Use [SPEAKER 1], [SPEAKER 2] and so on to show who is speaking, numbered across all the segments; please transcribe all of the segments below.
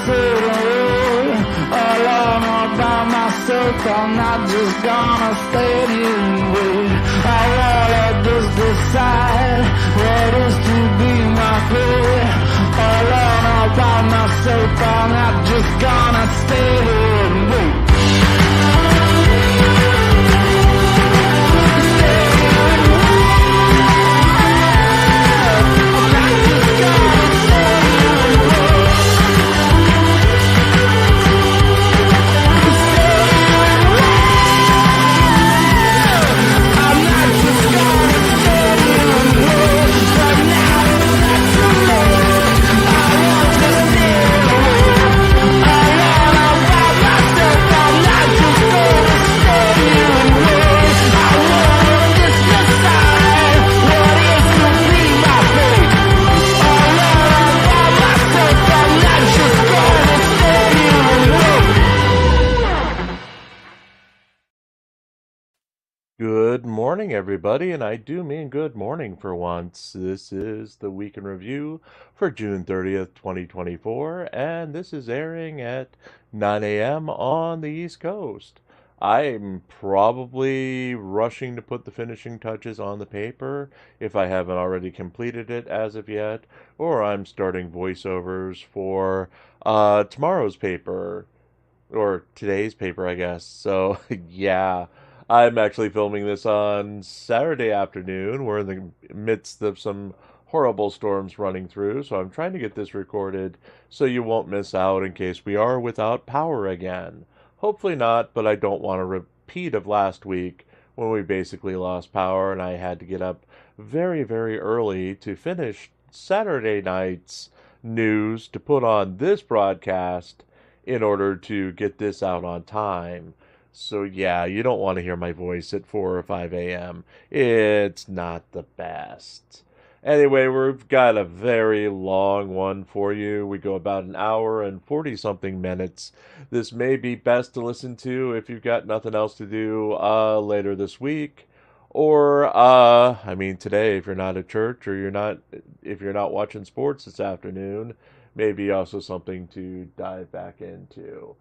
[SPEAKER 1] fade away. Alone all by myself, I'm not just gonna stand here and wait. I wanna just decide what is to be my fate. Alone all by myself, I'm not just gonna stay here and wait.
[SPEAKER 2] Good morning, everybody, and I do mean good morning for once. This is the Week in Review for June 30th, 2024, and this is airing at 9 a.m. on the East Coast. I'm probably rushing to put the finishing touches on the paper if I haven't already completed it as of yet, or I'm starting voiceovers for tomorrow's paper, or today's paper, I guess. So, yeah. I'm actually filming this on Saturday afternoon. We're in the midst of some horrible storms running through, so I'm trying to get this recorded so you won't miss out in case we are without power again. Hopefully not, but I don't want a repeat of last week when we basically lost power and I had to get up very, very early to finish Saturday night's news to put on this broadcast in order to get this out on time. So yeah, you don't want to hear my voice at 4 or 5 a.m. It's not the best. Anyway, we've got a very long one for you. We go about an hour and 40-something minutes. This may be best to listen to if you've got nothing else to do later this week. Or, today, if you're not at church or if you're not watching sports this afternoon, maybe also something to dive back into.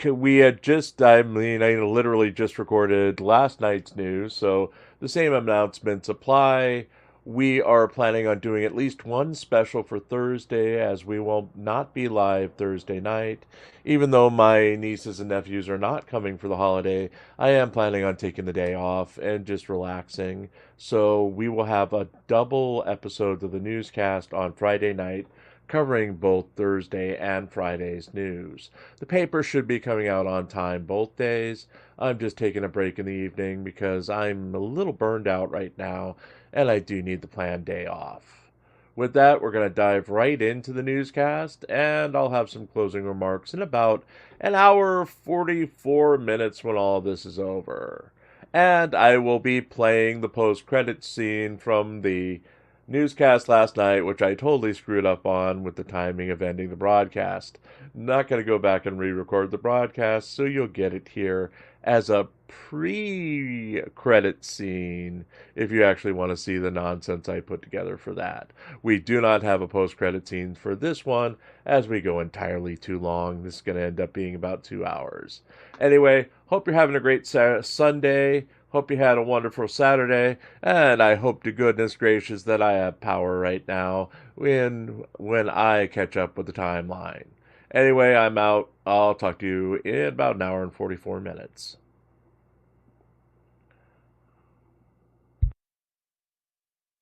[SPEAKER 2] We had I literally just recorded last night's news, so the same announcements apply. We are planning on doing at least one special for Thursday, as we will not be live Thursday night. Even though my nieces and nephews are not coming for the holiday, I am planning on taking the day off and just relaxing. So we will have a double episode of the newscast on Friday night, covering both Thursday and Friday's news. The paper should be coming out on time both days. I'm just taking a break in the evening because I'm a little burned out right now, and I do need the planned day off. With that, we're going to dive right into the newscast, and I'll have some closing remarks in about an hour 44 minutes when all this is over. And I will be playing the post-credits scene from the newscast last night, which I totally screwed up on with the timing of ending the broadcast. Not going to go back and re-record the broadcast, so you'll get it here as a pre-credit scene if you actually want to see the nonsense I put together for that. We do not have a post-credit scene for this one, as we go entirely too long. This is going to end up being about 2 hours. Anyway, hope you're having a great Sunday. Hope you had a wonderful Saturday, and I hope to goodness gracious that I have power right now when I catch up with the timeline. Anyway, I'm out. I'll talk to you in about an hour and 44 minutes.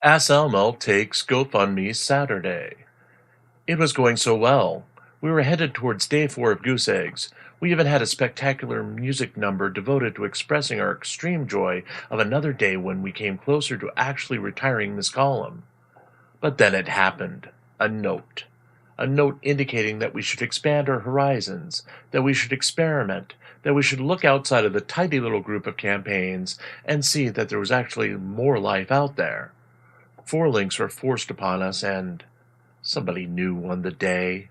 [SPEAKER 2] Ass Elmo takes GoFundMe Saturday. It was going so well. We were headed towards day 4 of Goose Eggs. We even had a spectacular music number devoted to expressing our extreme joy of another day when we came closer to actually retiring this column. But then it happened. A note indicating that we should expand our horizons, that we should experiment, that we should look outside of the tidy little group of campaigns and see that there was actually more life out there. 4 links were forced upon us, and somebody new won the day.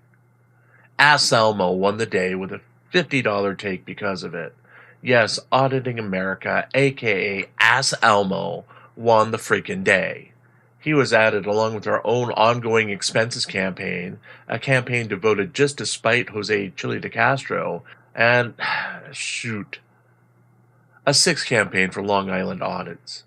[SPEAKER 2] Ass Elmo won the day with a $50 take because of it. Yes, Auditing America, aka Ass Elmo, won the freaking day. He was added along with our own ongoing expenses campaign, a campaign devoted just to spite Jose Chili de Castro, and, shoot, a sixth campaign for Long Island audits.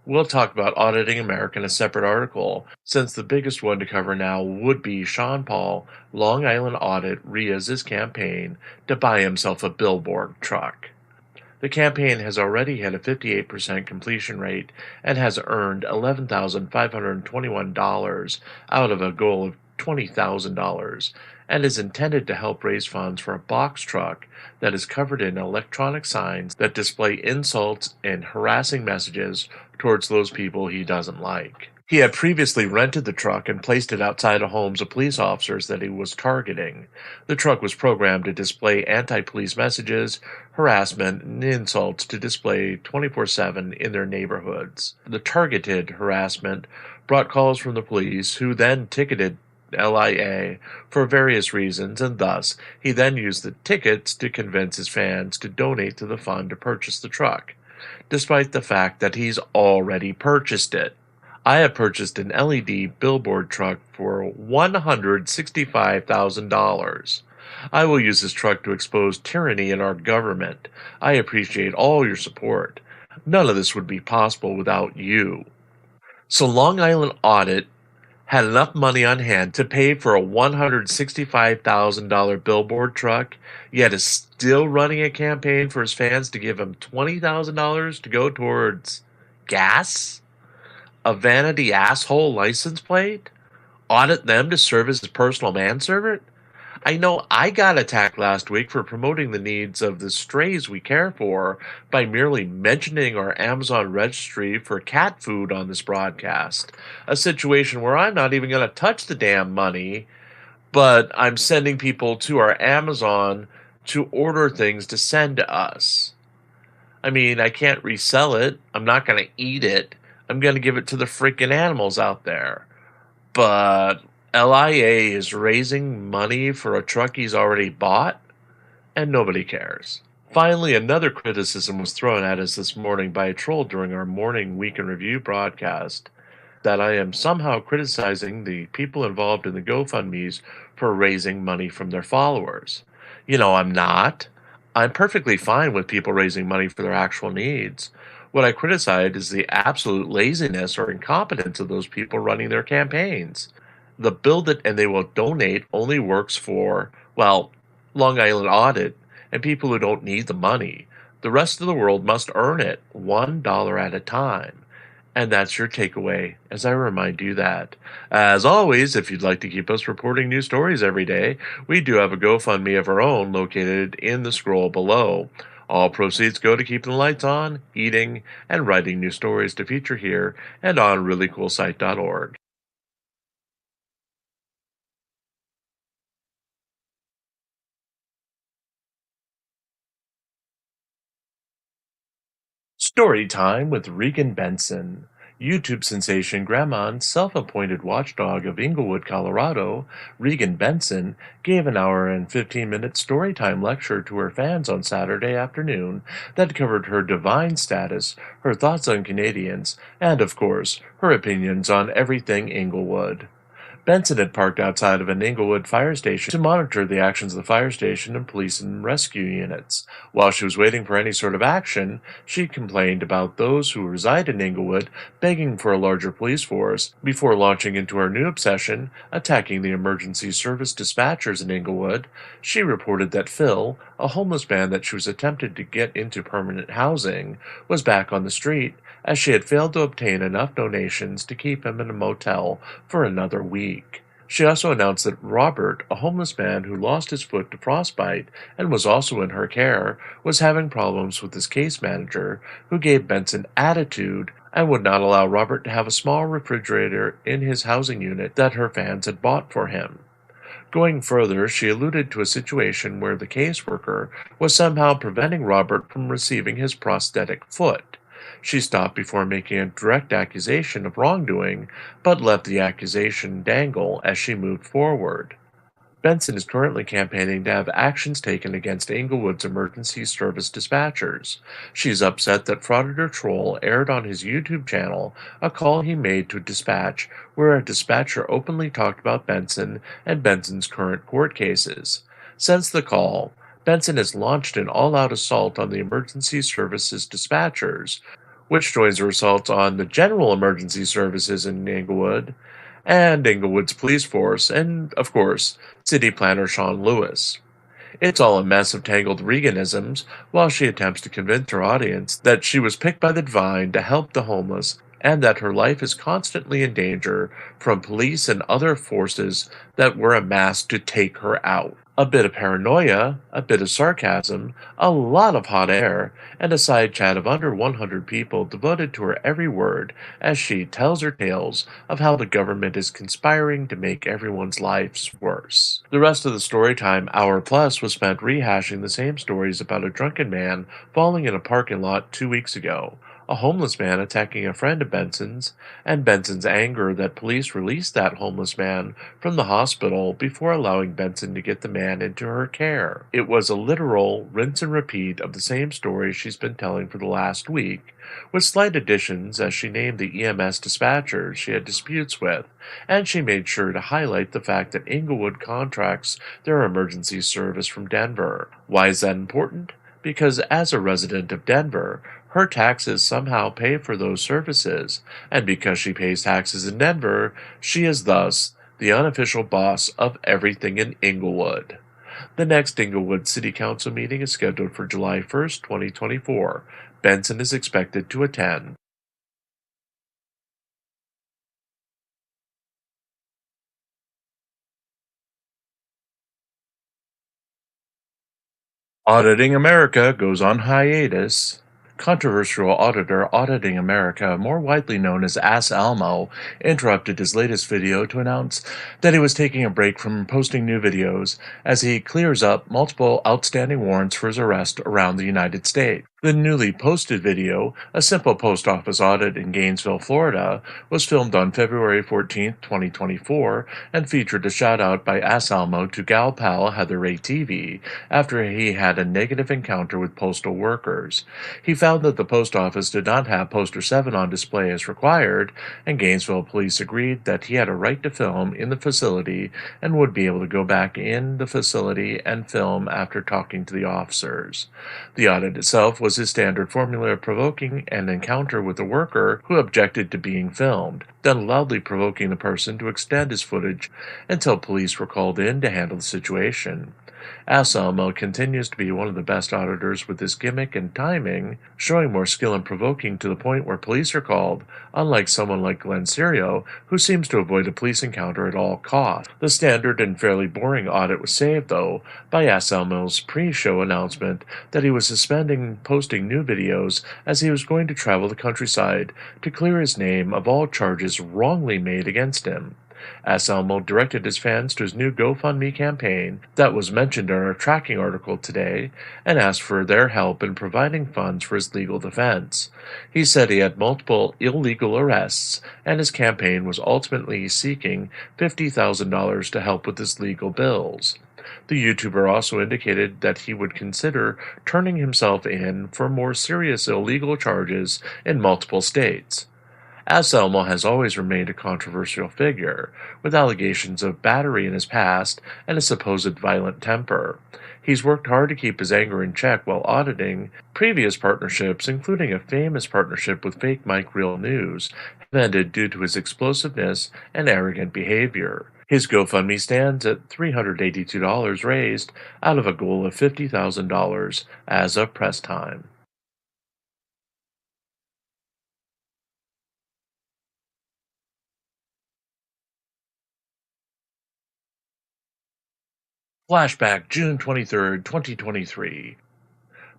[SPEAKER 2] We'll talk about Auditing America in a separate article, since the biggest one to cover now would be Sean Paul, Long Island Audit re-his campaign to buy himself a billboard truck. The campaign has already had a 58% completion rate and has earned $11,521 out of a goal of $20,000 and is intended to help raise funds for a box truck that is covered in electronic signs that display insults and harassing messages towards those people he doesn't like. He had previously rented the truck and placed it outside of homes of police officers that he was targeting. The truck was programmed to display anti-police messages, harassment, and insults to display 24/7 in their neighborhoods. The targeted harassment brought calls from the police, who then ticketed LIA for various reasons, and thus he then used the tickets to convince his fans to donate to the fund to purchase the truck, despite the fact that he's already purchased it. I have purchased an LED billboard truck for $165,000. I will use this truck to expose tyranny in our government. I appreciate all your support. None of this would be possible without you. So Long Island Audit had enough money on hand to pay for a $165,000 billboard truck, yet is still running a campaign for his fans to give him $20,000 to go towards gas? A vanity asshole license plate? Audit them to serve as his personal manservant? I know I got attacked last week for promoting the needs of the strays we care for by merely mentioning our Amazon registry for cat food on this broadcast. A situation where I'm not even going to touch the damn money, but I'm sending people to our Amazon to order things to send to us. I mean, I can't resell it. I'm not going to eat it. I'm going to give it to the freaking animals out there. But LIA is raising money for a truck he's already bought, and nobody cares. Finally, another criticism was thrown at us this morning by a troll during our morning Week in Review broadcast, that I am somehow criticizing the people involved in the GoFundMes for raising money from their followers. I'm not. I'm perfectly fine with people raising money for their actual needs. What I criticize is the absolute laziness or incompetence of those people running their campaigns. The build it and they will donate only works for, well, Long Island Audit and people who don't need the money. The rest of the world must earn it, $1 at a time. And that's your takeaway, as I remind you that. As always, if you'd like to keep us reporting new stories every day, we do have a GoFundMe of our own located in the scroll below. All proceeds go to keeping the lights on, eating, and writing new stories to feature here and on ReallyCoolSite.org. Story time with Regan Benson. YouTube sensation Grandma and self-appointed watchdog of Inglewood, Colorado, Regan Benson, gave an hour and 15-minute storytime lecture to her fans on Saturday afternoon that covered her divine status, her thoughts on Canadians, and, of course, her opinions on everything Inglewood. Benson had parked outside of an Inglewood fire station to monitor the actions of the fire station and police and rescue units. While she was waiting for any sort of action, she complained about those who reside in Inglewood begging for a larger police force before launching into her new obsession, attacking the emergency service dispatchers in Inglewood. She reported that Phil, a homeless man that she was attempting to get into permanent housing, was back on the street, as she had failed to obtain enough donations to keep him in a motel for another week. She also announced that Robert, a homeless man who lost his foot to frostbite and was also in her care, was having problems with his case manager, who gave Benson attitude and would not allow Robert to have a small refrigerator in his housing unit that her fans had bought for him. Going further, she alluded to a situation where the caseworker was somehow preventing Robert from receiving his prosthetic foot. She stopped before making a direct accusation of wrongdoing, but let the accusation dangle as she moved forward. Benson is currently campaigning to have actions taken against Inglewood's emergency service dispatchers. She's upset that Frauditor Troll aired on his YouTube channel a call he made to dispatch, where a dispatcher openly talked about Benson and Benson's current court cases. Since the call, Benson has launched an all-out assault on the emergency services dispatchers, which joins her assault on the general emergency services in Inglewood and Inglewood's police force, and, of course, city planner Sean Lewis. It's all a mess of tangled Reaganisms while she attempts to convince her audience that she was picked by the divine to help the homeless and that her life is constantly in danger from police and other forces that were amassed to take her out. A bit of paranoia, a bit of sarcasm, a lot of hot air, and a side chat of under 100 people devoted to her every word as she tells her tales of how the government is conspiring to make everyone's lives worse. The rest of the storytime hour plus was spent rehashing the same stories about a drunken man falling in a parking lot 2 weeks ago, a homeless man attacking a friend of Benson's, and Benson's anger that police released that homeless man from the hospital before allowing Benson to get the man into her care. It was a literal rinse and repeat of the same story she's been telling for the last week, with slight additions as she named the EMS dispatchers she had disputes with, and she made sure to highlight the fact that Inglewood contracts their emergency service from Denver. Why is that important? Because as a resident of Denver, her taxes somehow pay for those services, and because she pays taxes in Denver, she is thus the unofficial boss of everything in Inglewood. The next Inglewood City Council meeting is scheduled for July 1st, 2024. Benson is expected to attend. Auditing America goes on hiatus. Controversial auditor Auditing America, more widely known as Ass Almo, interrupted his latest video to announce that he was taking a break from posting new videos as he clears up multiple outstanding warrants for his arrest around the United States. The newly posted video, a simple post office audit in Gainesville, Florida, was filmed on February 14, 2024, and featured a shout-out by Ass Almo to gal pal Heather Ray TV after he had a negative encounter with postal workers. He found that the post office did not have Poster 7 on display as required, and Gainesville police agreed that he had a right to film in the facility and would be able to go back in the facility and film after talking to the officers. The audit itself was his standard formula of provoking an encounter with a worker who objected to being filmed, then loudly provoking the person to extend his footage until police were called in to handle the situation. Asalmo continues to be one of the best auditors with this gimmick and timing, showing more skill in provoking to the point where police are called, unlike someone like Glenn Serio, who seems to avoid a police encounter at all costs. The standard and fairly boring audit was saved, though, by Asalmo's pre-show announcement that he was suspending posting new videos as he was going to travel the countryside to clear his name of all charges wrongly made against him. Asalmo directed his fans to his new GoFundMe campaign that was mentioned in our tracking article today and asked for their help in providing funds for his legal defense. He said he had multiple illegal arrests, and his campaign was ultimately seeking $50,000 to help with his legal bills. The YouTuber also indicated that he would consider turning himself in for more serious illegal charges in multiple states. Aselmo has always remained a controversial figure, with allegations of battery in his past and a supposed violent temper. He's worked hard to keep his anger in check while auditing previous partnerships, including a famous partnership with fake Mike Real News, have ended due to his explosiveness and arrogant behavior. His GoFundMe stands at $382 raised out of a goal of $50,000 as of press time. Flashback June 23rd, 2023.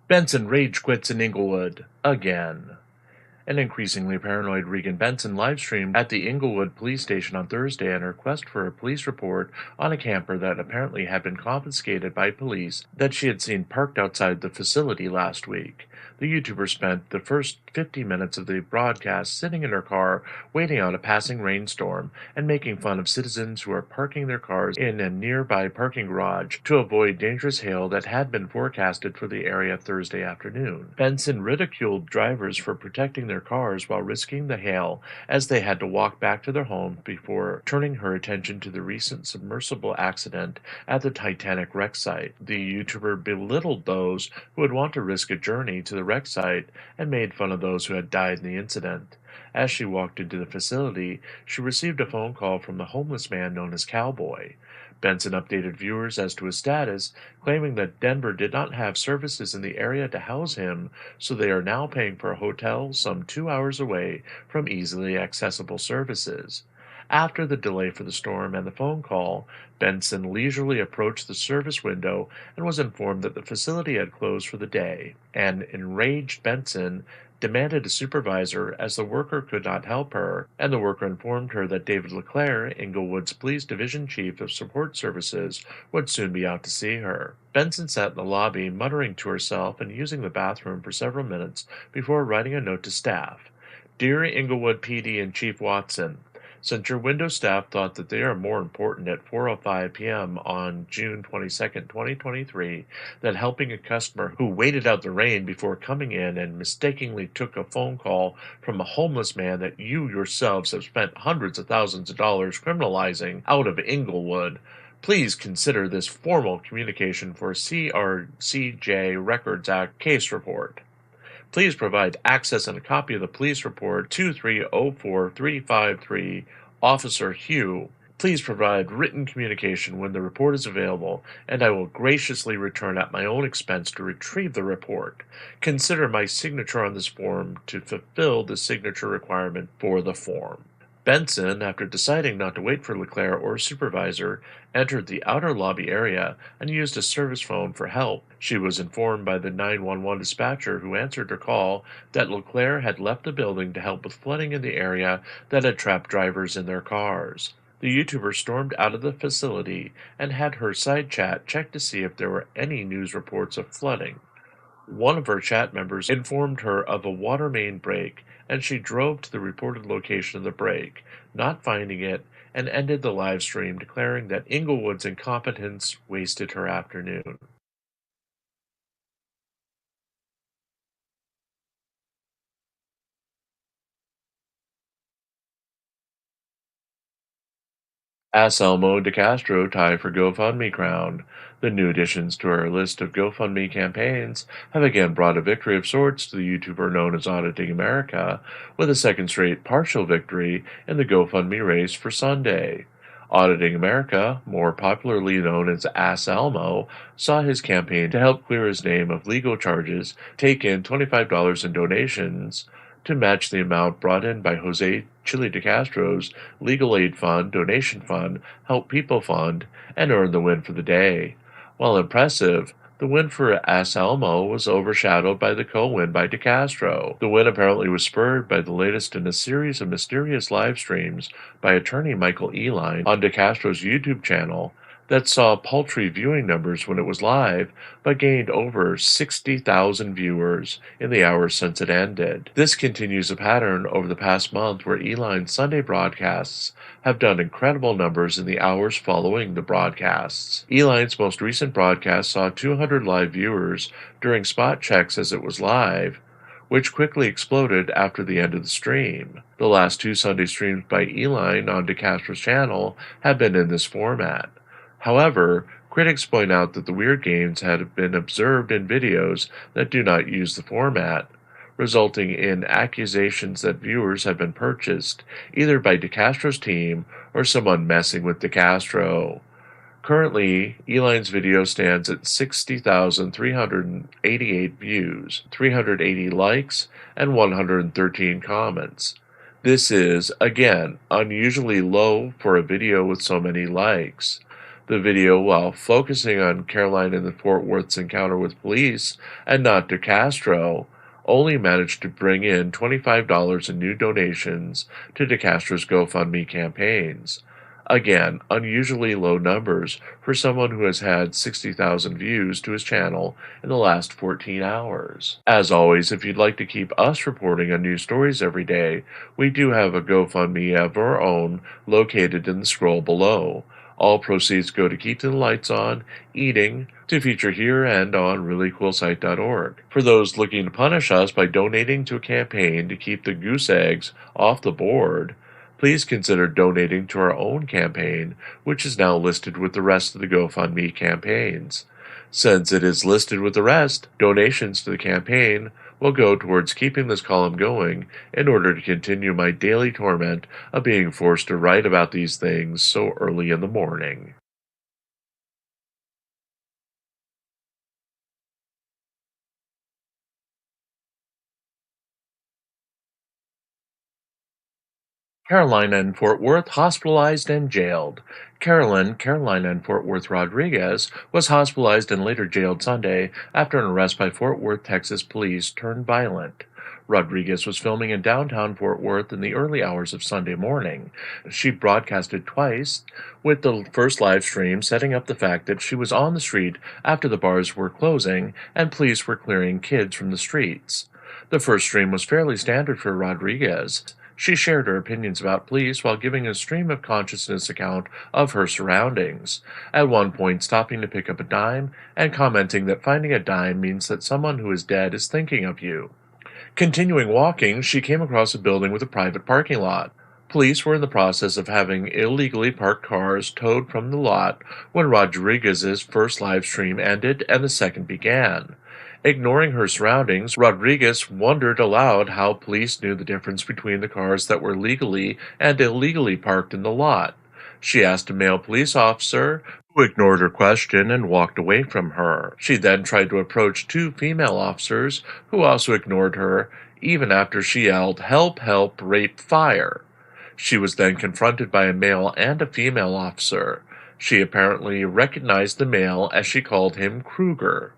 [SPEAKER 2] Benson rage quits in Inglewood again. An increasingly paranoid Regan Benson livestreamed at the Inglewood police station on Thursday in a request for a police report on a camper that apparently had been confiscated by police that she had seen parked outside the facility last week. The YouTuber spent the first 50 minutes of the broadcast sitting in her car, waiting out a passing rainstorm, and making fun of citizens who are parking their cars in a nearby parking garage to avoid dangerous hail that had been forecasted for the area Thursday afternoon. Benson ridiculed drivers for protecting their cars while risking the hail, as they had to walk back to their homes before turning her attention to the recent submersible accident at the Titanic wreck site. The YouTuber belittled those who would want to risk a journey to the wreck site and made fun of those who had died in the incident. As she walked into the facility, she received a phone call from the homeless man known as Cowboy. Benson updated viewers as to his status, claiming that Denver did not have services in the area to house him, so they are now paying for a hotel some 2 hours away from easily accessible services. After the delay for the storm and the phone call, Benson leisurely approached the service window and was informed that the facility had closed for the day. An enraged Benson demanded a supervisor as the worker could not help her, and the worker informed her that David LeClaire, Inglewood's Police Division Chief of Support Services, would soon be out to see her. Benson sat in the lobby, muttering to herself and using the bathroom for several minutes before writing a note to staff. Dear Inglewood PD and Chief Watson, since your window staff thought that they are more important at 4:05 p.m. on June 22, 2023, than helping a customer who waited out the rain before coming in and mistakenly took a phone call from a homeless man that you yourselves have spent hundreds of thousands of dollars criminalizing out of Inglewood, please consider this formal communication for CRCJ Records Act case report. Please provide access and a copy of the police report 2304353, Officer Hugh. Please provide written communication when the report is available, and I will graciously return at my own expense to retrieve the report. Consider my signature on this form to fulfill the signature requirement for the form. Benson, after deciding not to wait for LeClaire or a supervisor, entered the outer lobby area and used a service phone for help. She was informed by the 911 dispatcher who answered her call that LeClaire had left the building to help with flooding in the area that had trapped drivers in their cars. The YouTuber stormed out of the facility and had her side chat check to see if there were any news reports of flooding. One of her chat members informed her of a water main break, and she drove to the reported location of the break, not finding it, and ended the live stream declaring that Inglewood's incompetence wasted her afternoon. Anselmo De Castro tie for GoFundMe crown. The new additions to our list of GoFundMe campaigns have again brought a victory of sorts to the YouTuber known as Auditing America, with a second straight partial victory in the GoFundMe race for Sunday. Auditing America, more popularly known as Anselmo, saw his campaign to help clear his name of legal charges take in $25 in donations to match the amount brought in by Jose Chili De Castro's Legal Aid Fund, Donation Fund, Help People Fund, and earn the win for the day. While impressive, the win for Anselmo was overshadowed by the co-win by De Castro. The win apparently was spurred by the latest in a series of mysterious live streams by attorney Michael Eline on De Castro's YouTube channel that saw paltry viewing numbers when it was live, but gained over 60,000 viewers in the hours since it ended. This continues a pattern over the past month where Eline's Sunday broadcasts have done incredible numbers in the hours following the broadcasts. Eline's most recent broadcast saw 200 live viewers during spot checks as it was live, which quickly exploded after the end of the stream. The last two Sunday streams by Eline on De Castro's channel have been in this format. However, critics point out that the weird gains have been observed in videos that do not use the format, resulting in accusations that viewers have been purchased either by De Castro's team or someone messing with De Castro. Currently, Eline's video stands at 60,388 views, 380 likes, and 113 comments. This is, again, unusually low for a video with so many likes. The video, while focusing on Caroline and the Fort Worth's encounter with police and not De Castro, only managed to bring in $25 in new donations to DeCastro's GoFundMe campaigns. Again, unusually low numbers for someone who has had 60,000 views to his channel in the last 14 hours. As always, if you'd like to keep us reporting on new stories every day, we do have a GoFundMe of our own located in the scroll below. All proceeds go to keeping the lights on, eating, to feature here and on ReallyCoolSite.org. For those looking to punish us by donating to a campaign to keep the goose eggs off the board, please consider donating to our own campaign, which is now listed with the rest of the GoFundMe campaigns. Since it is listed with the rest, donations to the campaign will go towards keeping this column going in order to continue my daily torment of being forced to write about these things so early in the morning. Carolina and Fort Worth hospitalized and jailed. Carolina and Fort Worth Rodriguez was hospitalized and later jailed Sunday after an arrest by Fort Worth, Texas police turned violent. Rodriguez was filming in downtown Fort Worth in the early hours of Sunday morning. She broadcasted twice, with the first live stream setting up the fact that she was on the street after the bars were closing and police were clearing kids from the streets. The first stream was fairly standard for Rodriguez. She shared her opinions about police while giving a stream of consciousness account of her surroundings, at one point stopping to pick up a dime and commenting that finding a dime means that someone who is dead is thinking of you. Continuing walking, she came across a building with a private parking lot. Police were in the process of having illegally parked cars towed from the lot when Rodriguez's first live stream ended and the second began. Ignoring her surroundings, Rodriguez wondered aloud how police knew the difference between the cars that were legally and illegally parked in the lot. She asked a male police officer, who ignored her question and walked away from her. She then tried to approach two female officers, who also ignored her, even after she yelled, "Help, help, rape, fire." She was then confronted by a male and a female officer. She apparently recognized the male as she called him Kruger.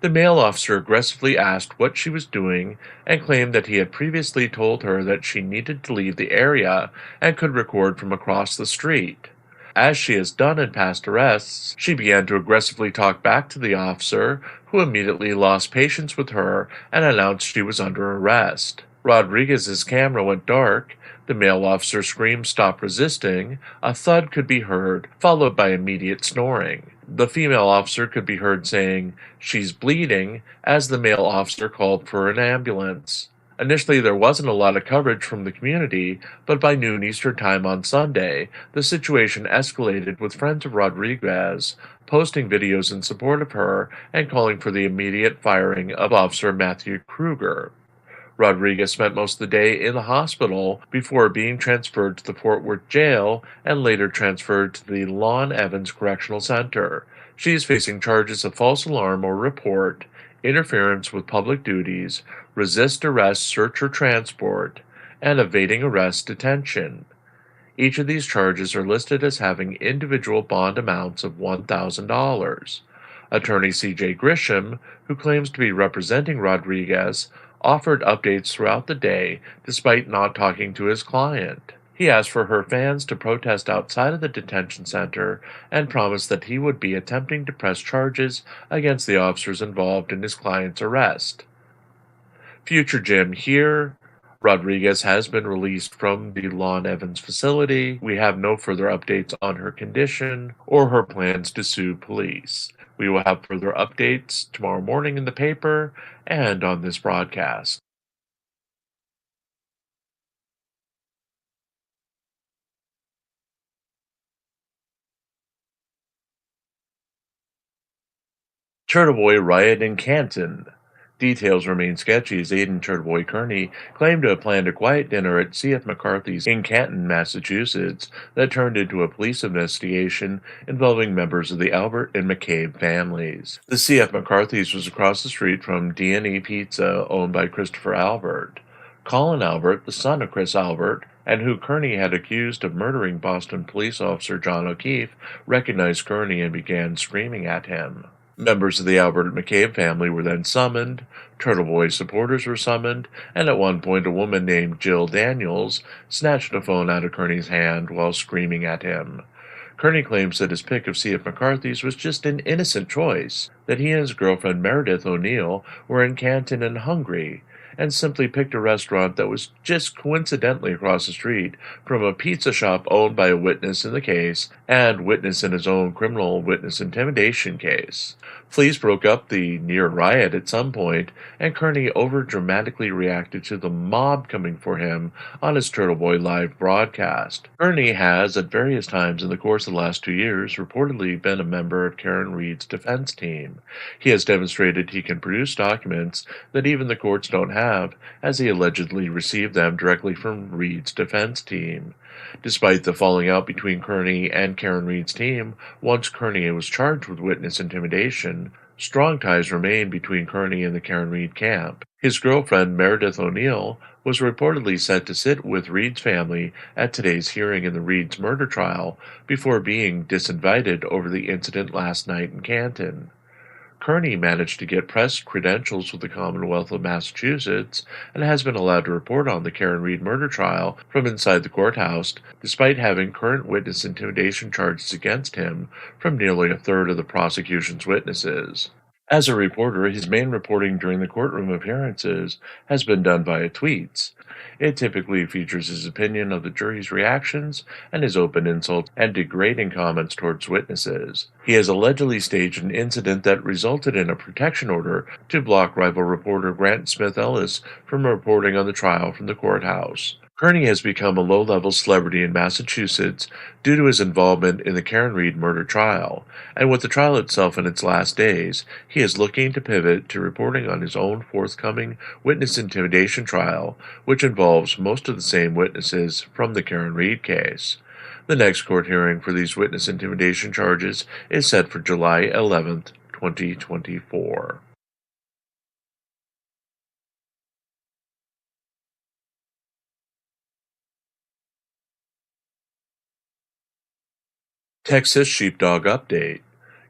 [SPEAKER 2] The male officer aggressively asked what she was doing and claimed that he had previously told her that she needed to leave the area and could record from across the street. As she has done in past arrests, she began to aggressively talk back to the officer, who immediately lost patience with her and announced she was under arrest. Rodriguez's camera went dark. The male officer screamed, "Stop resisting." A thud could be heard, followed by immediate snoring. The female officer could be heard saying, "She's bleeding," as the male officer called for an ambulance. Initially, there wasn't a lot of coverage from the community, but by noon Eastern Time on Sunday, the situation escalated with friends of Rodriguez posting videos in support of her and calling for the immediate firing of Officer Matthew Kruger. Rodriguez spent most of the day in the hospital before being transferred to the Fort Worth jail and later transferred to the Lon Evans Correctional Center. She is facing charges of false alarm or report, interference with public duties, resist arrest, search or transport, and evading arrest detention. Each of these charges are listed as having individual bond amounts of $1,000. Attorney C.J. Grisham, who claims to be representing Rodriguez, offered updates throughout the day despite not talking to his client. He asked for her fans to protest outside of the detention center and promised that he would be attempting to press charges against the officers involved in his client's arrest. Future Jim here. Rodriguez has been released from the Lon Evans facility. We have no further updates on her condition or her plans to sue police. We will have further updates tomorrow morning in the paper and on this broadcast. Turtle Boy riot in Canton. Details remain sketchy as Aidan Turtleboy Kearney claimed to have planned a quiet dinner at C.F. McCarthy's in Canton, Massachusetts, that turned into a police investigation involving members of the Albert and McCabe families. The C.F. McCarthy's was across the street from D&E Pizza, owned by Christopher Albert. Colin Albert, the son of Chris Albert, and who Kearney had accused of murdering Boston police officer John O'Keefe, recognized Kearney and began screaming at him. Members of the Albert McCabe family were then summoned, Turtle Boy supporters were summoned, and at one point a woman named Jill Daniels snatched a phone out of Kearney's hand while screaming at him. Kearney claims that his pick of C.F. McCarthy's was just an innocent choice, that he and his girlfriend Meredith O'Neill were in Canton and hungry, and simply picked a restaurant that was just coincidentally across the street from a pizza shop owned by a witness in the case and witness in his own criminal witness intimidation case. Fleas broke up the near riot at some point, and Kearney over-dramatically reacted to the mob coming for him on his Turtle Boy live broadcast. Kearney has, at various times in the course of the last 2 years, reportedly been a member of Karen Reed's defense team. He has demonstrated he can produce documents that even the courts don't have, as he allegedly received them directly from Reed's defense team. Despite the falling out between Kearney and Karen Reed's team, once Kearney was charged with witness intimidation, strong ties remained between Kearney and the Karen Reed camp. His girlfriend, Meredith O'Neill, was reportedly set to sit with Reed's family at today's hearing in the Reed's murder trial before being disinvited over the incident last night in Canton. Kearney managed to get press credentials with the Commonwealth of Massachusetts and has been allowed to report on the Karen Reed murder trial from inside the courthouse, despite having current witness intimidation charges against him from nearly a third of the prosecution's witnesses. As a reporter, his main reporting during the courtroom appearances has been done via tweets. It typically features his opinion of the jury's reactions and his open insults and degrading comments towards witnesses. He has allegedly staged an incident that resulted in a protection order to block rival reporter Grant Smith Ellis from reporting on the trial from the courthouse. Kearney has become a low-level celebrity in Massachusetts due to his involvement in the Karen Reed murder trial, and with the trial itself in its last days, he is looking to pivot to reporting on his own forthcoming witness intimidation trial, which involves most of the same witnesses from the Karen Reed case. The next court hearing for these witness intimidation charges is set for July 11th, 2024. Texas Sheepdog Update.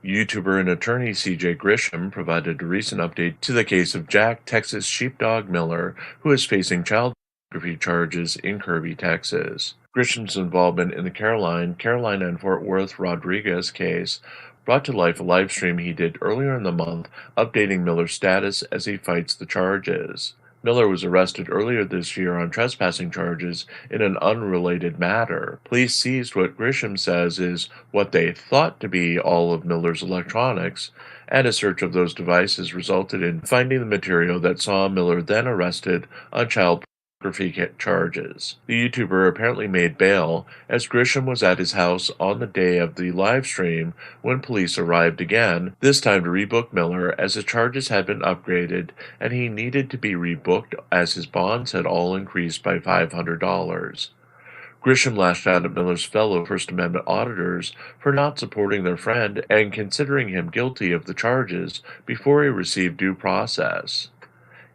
[SPEAKER 2] YouTuber and attorney C.J. Grisham provided a recent update to the case of Jack Texas Sheepdog Miller, who is facing child pornography charges in Kirby, Texas. Grisham's involvement in the Carolina and Fort Worth Rodriguez case brought to life a live stream he did earlier in the month, updating Miller's status as he fights the charges. Miller was arrested earlier this year on trespassing charges in an unrelated matter. Police seized what Grisham says is what they thought to be all of Miller's electronics, and a search of those devices resulted in finding the material that saw Miller then arrested on child pornography charges. The YouTuber apparently made bail as Grisham was at his house on the day of the live stream when police arrived again, this time to rebook Miller as his charges had been upgraded and he needed to be rebooked as his bonds had all increased by $500. Grisham lashed out at Miller's fellow First Amendment auditors for not supporting their friend and considering him guilty of the charges before he received due process.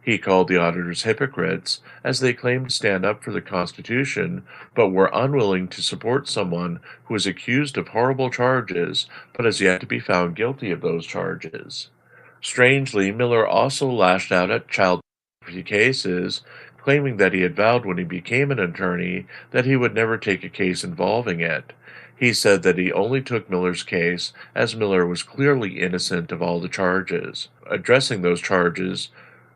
[SPEAKER 2] He called the auditors hypocrites, as they claimed to stand up for the Constitution, but were unwilling to support someone who is accused of horrible charges, but has yet to be found guilty of those charges. Strangely, Miller also lashed out at child pornography cases, claiming that he had vowed when he became an attorney that he would never take a case involving it. He said that he only took Miller's case as Miller was clearly innocent of all the charges. Addressing those charges,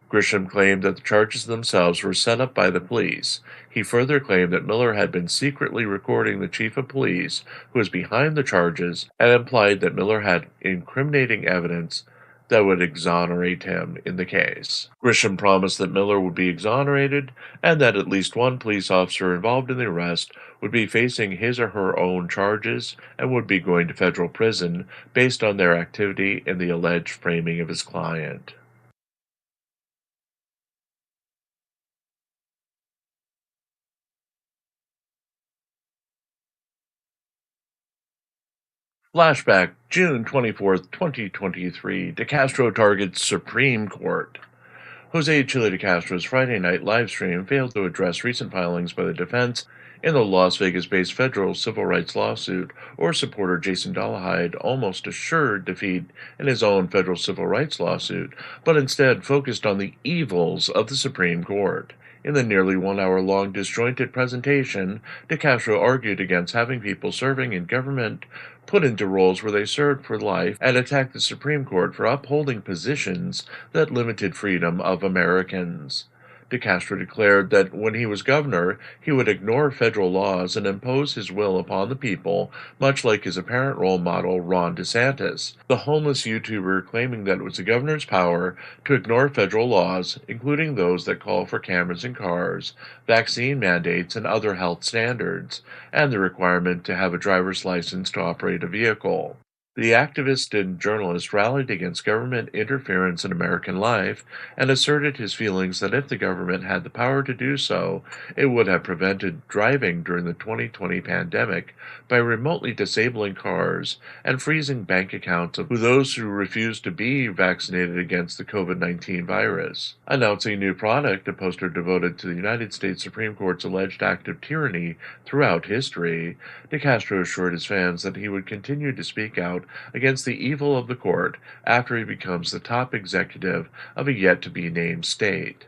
[SPEAKER 2] Grisham claimed that the charges themselves were set up by the police. He further claimed that Miller had been secretly recording the chief of police, who was behind the charges, and implied that Miller had incriminating evidence that would exonerate him in the case. Grisham promised that Miller would be exonerated, and that at least one police officer involved in the arrest would be facing his or her own charges and would be going to federal prison based on their activity in the alleged framing of his client. Flashback, June 24th, 2023. De Castro targets Supreme Court. Jose Chile de Castro's Friday night live stream failed to address recent filings by the defense in the Las Vegas-based federal civil rights lawsuit, or supporter Jason Dollahide almost assured defeat in his own federal civil rights lawsuit, but instead focused on the evils of the Supreme Court. In the nearly 1 hour-long disjointed presentation, DeCastro argued against having people serving in government put into roles where they served for life and attacked the Supreme Court for upholding positions that limited freedom of Americans. DeCastro declared that when he was governor, he would ignore federal laws and impose his will upon the people, much like his apparent role model Ron DeSantis, the homeless YouTuber claiming that it was the governor's power to ignore federal laws, including those that call for cameras in cars, vaccine mandates, and other health standards, and the requirement to have a driver's license to operate a vehicle. The activist and journalist rallied against government interference in American life and asserted his feelings that if the government had the power to do so, it would have prevented driving during the 2020 pandemic by remotely disabling cars and freezing bank accounts of those who refused to be vaccinated against the COVID-19 virus. Announcing a new product, a poster devoted to the United States Supreme Court's alleged act of tyranny throughout history, DeCastro assured his fans that he would continue to speak out against the evil of the court after he becomes the top executive of a yet-to-be-named state.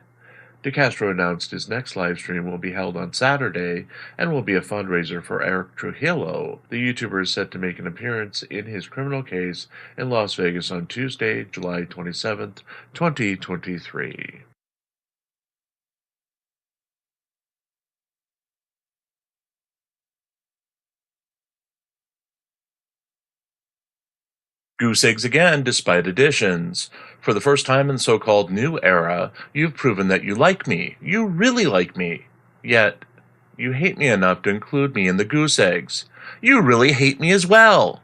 [SPEAKER 2] DeCastro announced his next live stream will be held on Saturday and will be a fundraiser for Eric Trujillo. The YouTuber is set to make an appearance in his criminal case in Las Vegas on Tuesday, July 27th, 2023. Goose eggs again, despite additions. For the first time in the so-called new era, you've proven that you like me. You really like me. Yet, you hate me enough to include me in the goose eggs. You really hate me as well.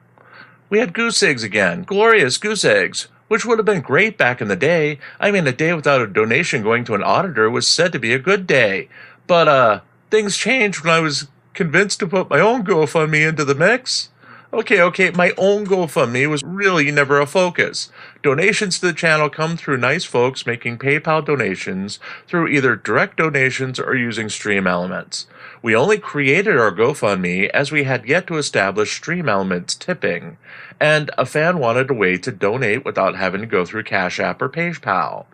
[SPEAKER 2] We had goose eggs again, glorious goose eggs, which would have been great back in the day. I mean, a day without a donation going to an auditor was said to be a good day. But, things changed when I was convinced to put my own GoFundMe into the mix. Okay, my own GoFundMe was really never a focus. Donations to the channel come through nice folks making PayPal donations through either direct donations or using Stream Elements. We only created our GoFundMe as we had yet to establish Stream Elements tipping, and a fan wanted a way to donate without having to go through Cash App or PayPal.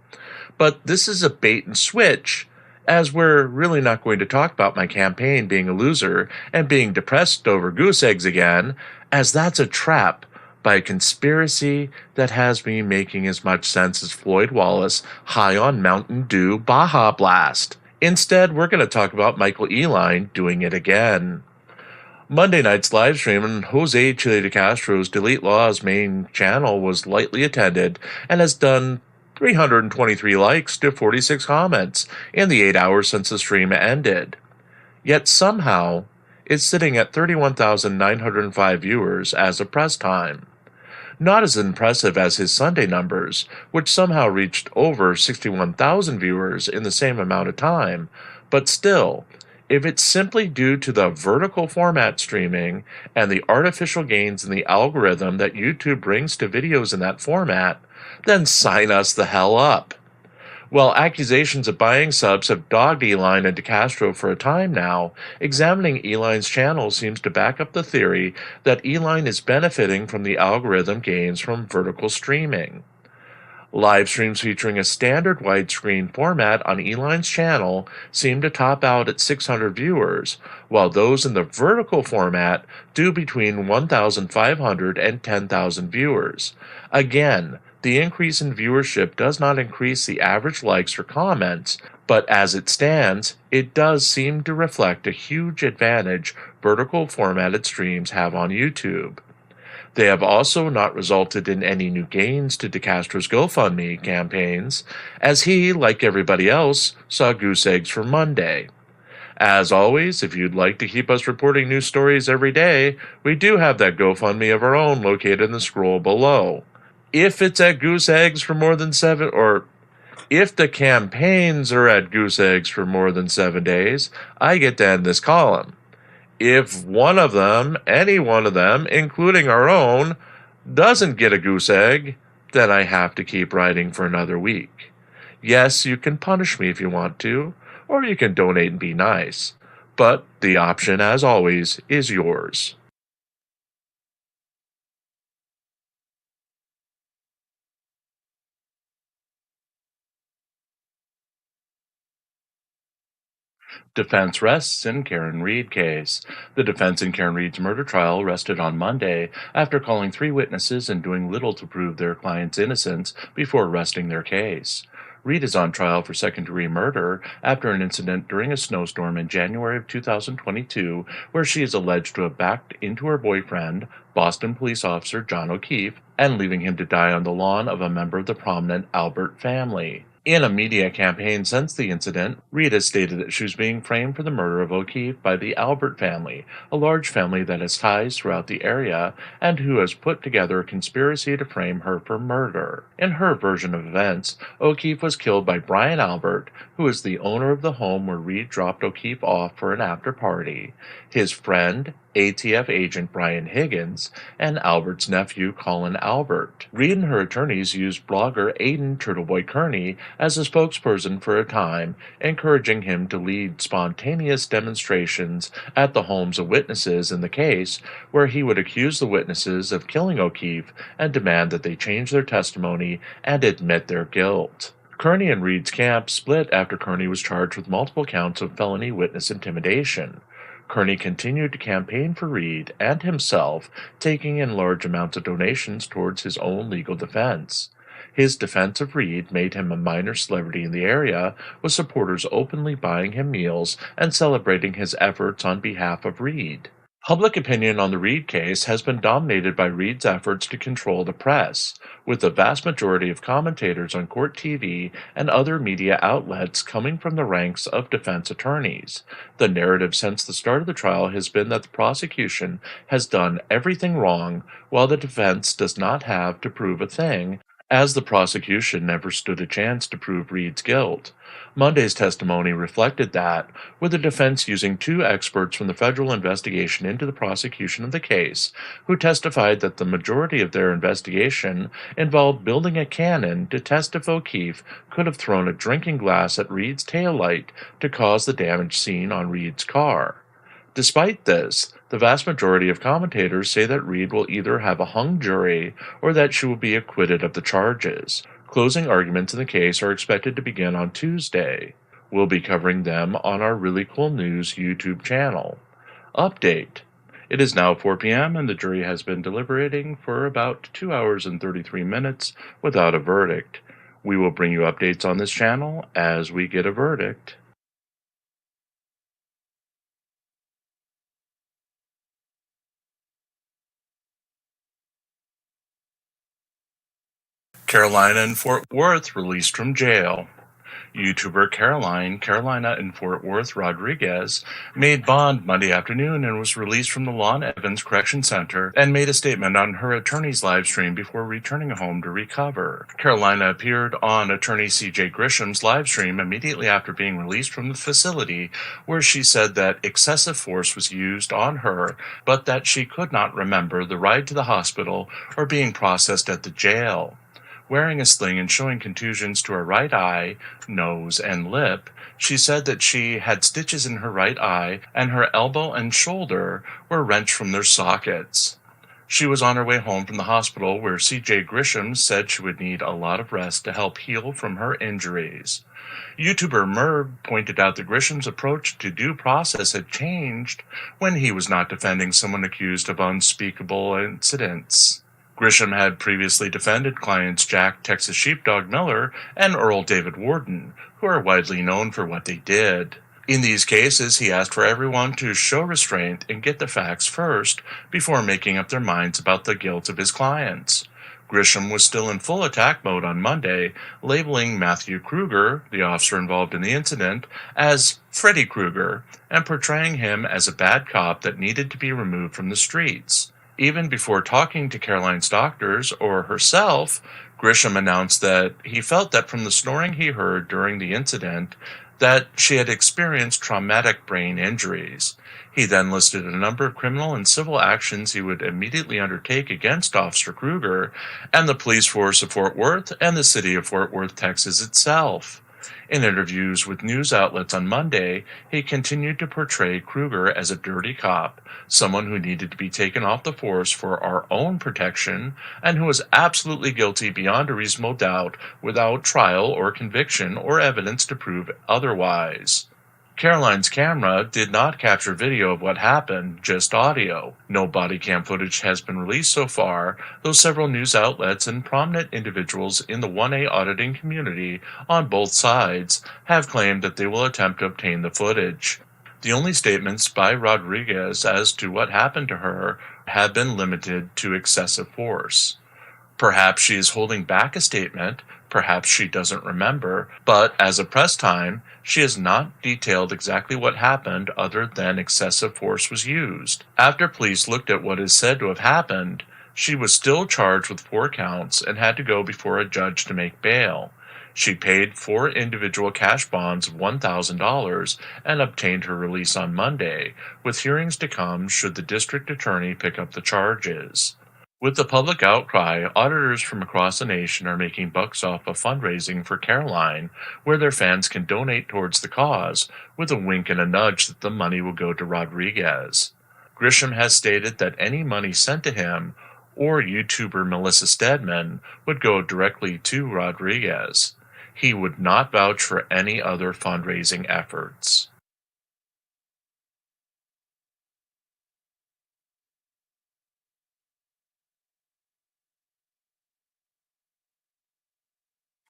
[SPEAKER 2] But this is a bait and switch, as we're really not going to talk about my campaign being a loser and being depressed over goose eggs again, as that's a trap by a conspiracy that has me making as much sense as Floyd Wallace high on Mountain Dew Baja Blast. Instead, we're going to talk about Michael Eline doing it again. Monday night's live stream on Jose Chile de Castro's Delete Law's main channel was lightly attended and has done 323 likes to 46 comments in the 8 hours since the stream ended. Yet somehow, it's sitting at 31,905 viewers as of press time. Not as impressive as his Sunday numbers, which somehow reached over 61,000 viewers in the same amount of time, but still, if it's simply due to the vertical format streaming and the artificial gains in the algorithm that YouTube brings to videos in that format, then sign us the hell up. While accusations of buying subs have dogged Eline and DeCastro for a time now, examining Eline's channel seems to back up the theory that Eline is benefiting from the algorithm gains from vertical streaming. Live streams featuring a standard widescreen format on Eline's channel seem to top out at 600 viewers, while those in the vertical format do between 1,500 and 10,000 viewers. Again, the increase in viewership does not increase the average likes or comments, but as it stands, it does seem to reflect a huge advantage vertical formatted streams have on YouTube. They have also not resulted in any new gains to DeCastro's GoFundMe campaigns, as he, like everybody else, saw goose eggs for Monday. As always, if you'd like to keep us reporting news stories every day, we do have that GoFundMe of our own located in the scroll below. If it's at goose eggs for more than 7, or if the campaigns are at goose eggs for more than 7 days, I get to end this column. If one of them, any one of them, including our own, doesn't get a goose egg, then I have to keep writing for another week. Yes, you can punish me if you want to, or you can donate and be nice. but the option, as always, is yours. Defense rests in Karen Reed case. The defense in Karen Reed's murder trial rested on Monday after calling three witnesses and doing little to prove their client's innocence before resting their case. Reed is on trial for second-degree murder after an incident during a snowstorm in January of 2022 where she is alleged to have backed into her boyfriend, Boston police officer John O'Keefe, and leaving him to die on the lawn of a member of the prominent Albert family. In a media campaign since the incident, Reed has stated that she was being framed for the murder of O'Keefe by the Albert family, a large family that has ties throughout the area and who has put together a conspiracy to frame her for murder. In her version of events, O'Keefe was killed by Brian Albert, who is the owner of the home where Reed dropped O'Keefe off for an after-party. His friend, ATF agent Brian Higgins, and Albert's nephew Colin Albert. Reed and her attorneys used blogger Aidan Turtleboy Kearney as a spokesperson for a time, encouraging him to lead spontaneous demonstrations at the homes of witnesses in the case, where he would accuse the witnesses of killing O'Keefe and demand that they change their testimony and admit their guilt. Kearney and Reed's camp split after Kearney was charged with multiple counts of felony witness intimidation. Kearney continued to campaign for Reed and himself, taking in large amounts of donations towards his own legal defense. His defense of Reed made him a minor celebrity in the area, with supporters openly buying him meals and celebrating his efforts on behalf of Reed. Public opinion on the Reed case has been dominated by Reed's efforts to control the press, with the vast majority of commentators on court TV and other media outlets coming from the ranks of defense attorneys. The narrative since the start of the trial has been that the prosecution has done everything wrong, while the defense does not have to prove a thing, as the prosecution never stood a chance to prove Reed's guilt. Monday's testimony reflected that, with the defense using two experts from the federal investigation into the prosecution of the case, who testified that the majority of their investigation involved building a cannon to test if O'Keefe could have thrown a drinking glass at Reed's taillight to cause the damage seen on Reed's car. Despite this, the vast majority of commentators say that Reed will either have a hung jury or that she will be acquitted of the charges. Closing arguments in the case are expected to begin on Tuesday. We'll be covering them on our Really Cool News YouTube channel. Update. It is now 4 p.m. and the jury has been deliberating for about 2 hours and 33 minutes without a verdict. We will bring you updates on this channel as we get a verdict. Carolina in Fort Worth released from jail. YouTuber Carolina in Fort Worth Rodriguez, made bond Monday afternoon and was released from the Lon Evans Correction Center and made a statement on her attorney's live stream before returning home to recover. Carolina appeared on attorney CJ Grisham's live stream immediately after being released from the facility, where she said that excessive force was used on her, but that she could not remember the ride to the hospital or being processed at the jail. Wearing a sling and showing contusions to her right eye, nose, and lip, she said that she had stitches in her right eye and her elbow and shoulder were wrenched from their sockets. She was on her way home from the hospital where C.J. Grisham said she would need a lot of rest to help heal from her injuries. YouTuber Merv pointed out that Grisham's approach to due process had changed when he was not defending someone accused of unspeakable incidents. Grisham had previously defended clients Jack Texas Sheepdog Miller and Earl David Warden, who are widely known for what they did. In these cases, he asked for everyone to show restraint and get the facts first before making up their minds about the guilt of his clients. Grisham was still in full attack mode on Monday, labeling Matthew Kruger, the officer involved in the incident, as Freddy Krueger and portraying him as a bad cop that needed to be removed from the streets. Even before talking to Caroline's doctors or herself, Grisham announced that he felt that from the snoring he heard during the incident, that she had experienced traumatic brain injuries. He then listed a number of criminal and civil actions he would immediately undertake against Officer Kruger and the police force of Fort Worth and the city of Fort Worth, Texas itself. In interviews with news outlets on Monday, he continued to portray Kruger as a dirty cop, someone who needed to be taken off the force for our own protection, and who was absolutely guilty beyond a reasonable doubt without trial or conviction or evidence to prove otherwise. Caroline's camera did not capture video of what happened, just audio. No body cam footage has been released so far, though several news outlets and prominent individuals in the 1A auditing community on both sides have claimed that they will attempt to obtain the footage. The only statements by Rodriguez as to what happened to her have been limited to excessive force. Perhaps she is holding back a statement, perhaps she doesn't remember, but as of press time, she has not detailed exactly what happened other than excessive force was used. After police looked at what is said to have happened, she was still charged with 4 counts and had to go before a judge to make bail. She paid 4 individual cash bonds of $1,000 and obtained her release on Monday, with hearings to come should the district attorney pick up the charges. With the public outcry, auditors from across the nation are making bucks off of fundraising for Caroline, where their fans can donate towards the cause, with a wink and a nudge that the money will go to Rodriguez. Grisham has stated that any money sent to him or YouTuber Melissa Stedman would go directly to Rodriguez. He would not vouch for any other fundraising efforts.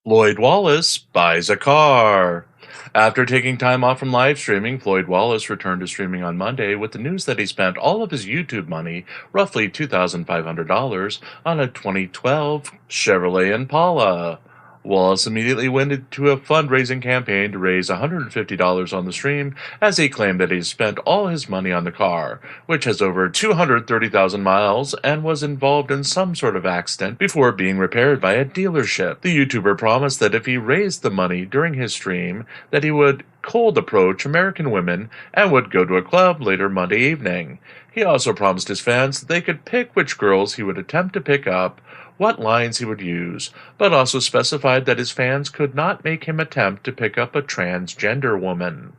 [SPEAKER 2] Floyd Wallace buys a car. After taking time off from live streaming, Floyd Wallace returned to streaming on Monday with the news that he spent all of his YouTube money, roughly $2,500, on a 2012 Chevrolet Impala. Wallace immediately went into a fundraising campaign to raise $150 on the stream as he claimed that he spent all his money on the car, which has over 230,000 miles and was involved in some sort of accident before being repaired by a dealership. The YouTuber promised that if he raised the money during his stream, that he would cold approach American women and would go to a club later Monday evening. He also promised his fans that they could pick which girls he would attempt to pick up, what lines he would use, but also specified that his fans could not make him attempt to pick up a transgender woman.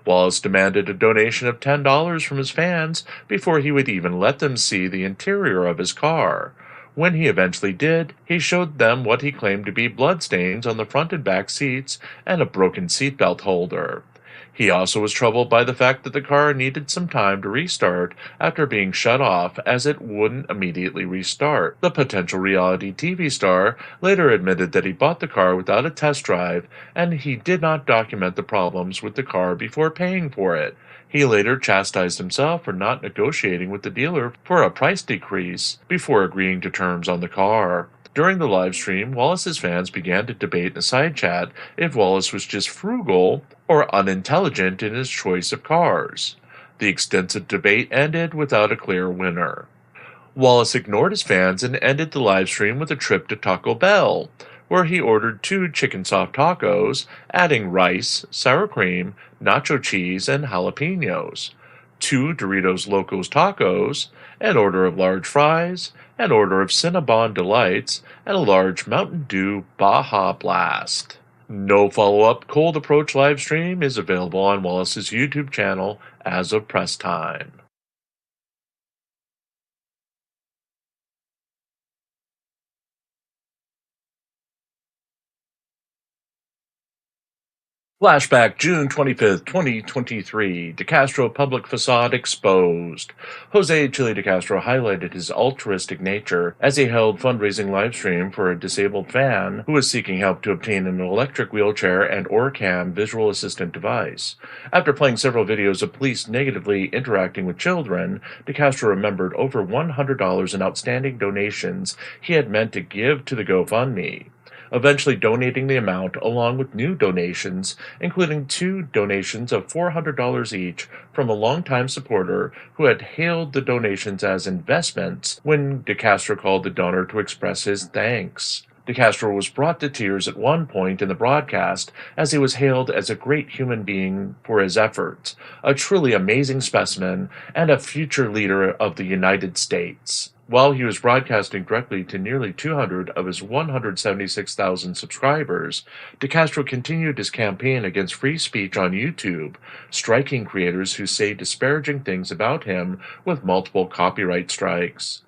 [SPEAKER 2] Wallace demanded a donation of $10 from his fans before he would even let them see the interior of his car. When he eventually did, he showed them what he claimed to be bloodstains on the front and back seats and a broken seatbelt holder. He also was troubled by the fact that the car needed some time to restart after being shut off, as it wouldn't immediately restart. The potential reality TV star later admitted that he bought the car without a test drive and he did not document the problems with the car before paying for it. He later chastised himself for not negotiating with the dealer for a price decrease before agreeing to terms on the car. During the live stream, Wallace's fans began to debate in a side chat if Wallace was just frugal or unintelligent in his choice of cars. The extensive debate ended without a clear winner. Wallace ignored his fans and ended the live stream with a trip to Taco Bell, where he ordered 2 chicken soft tacos, adding rice, sour cream, nacho cheese, and jalapenos, 2 Doritos Locos tacos, an order of large fries, an order of Cinnabon Delights, and a large Mountain Dew Baja Blast. No follow-up cold approach live stream is available on Wallace's YouTube channel as of press time. Flashback June 25th, 2023. DeCastro public facade exposed. Jose Chile DeCastro highlighted his altruistic nature as he held fundraising livestream for a disabled fan who was seeking help to obtain an electric wheelchair and OrCam visual assistant device. After playing several videos of police negatively interacting with children, DeCastro remembered over $100 in outstanding donations he had meant to give to the GoFundMe, eventually donating the amount along with new donations, including 2 donations of $400 each from a longtime supporter who had hailed the donations as investments when DeCastro called the donor to express his thanks. DeCastro was brought to tears at one point in the broadcast as he was hailed as a great human being for his efforts, a truly amazing specimen, and a future leader of the United States. While he was broadcasting directly to nearly 200 of his 176,000 subscribers, DeCastro continued his campaign against free speech on YouTube, striking creators who say disparaging things about him with multiple copyright strikes.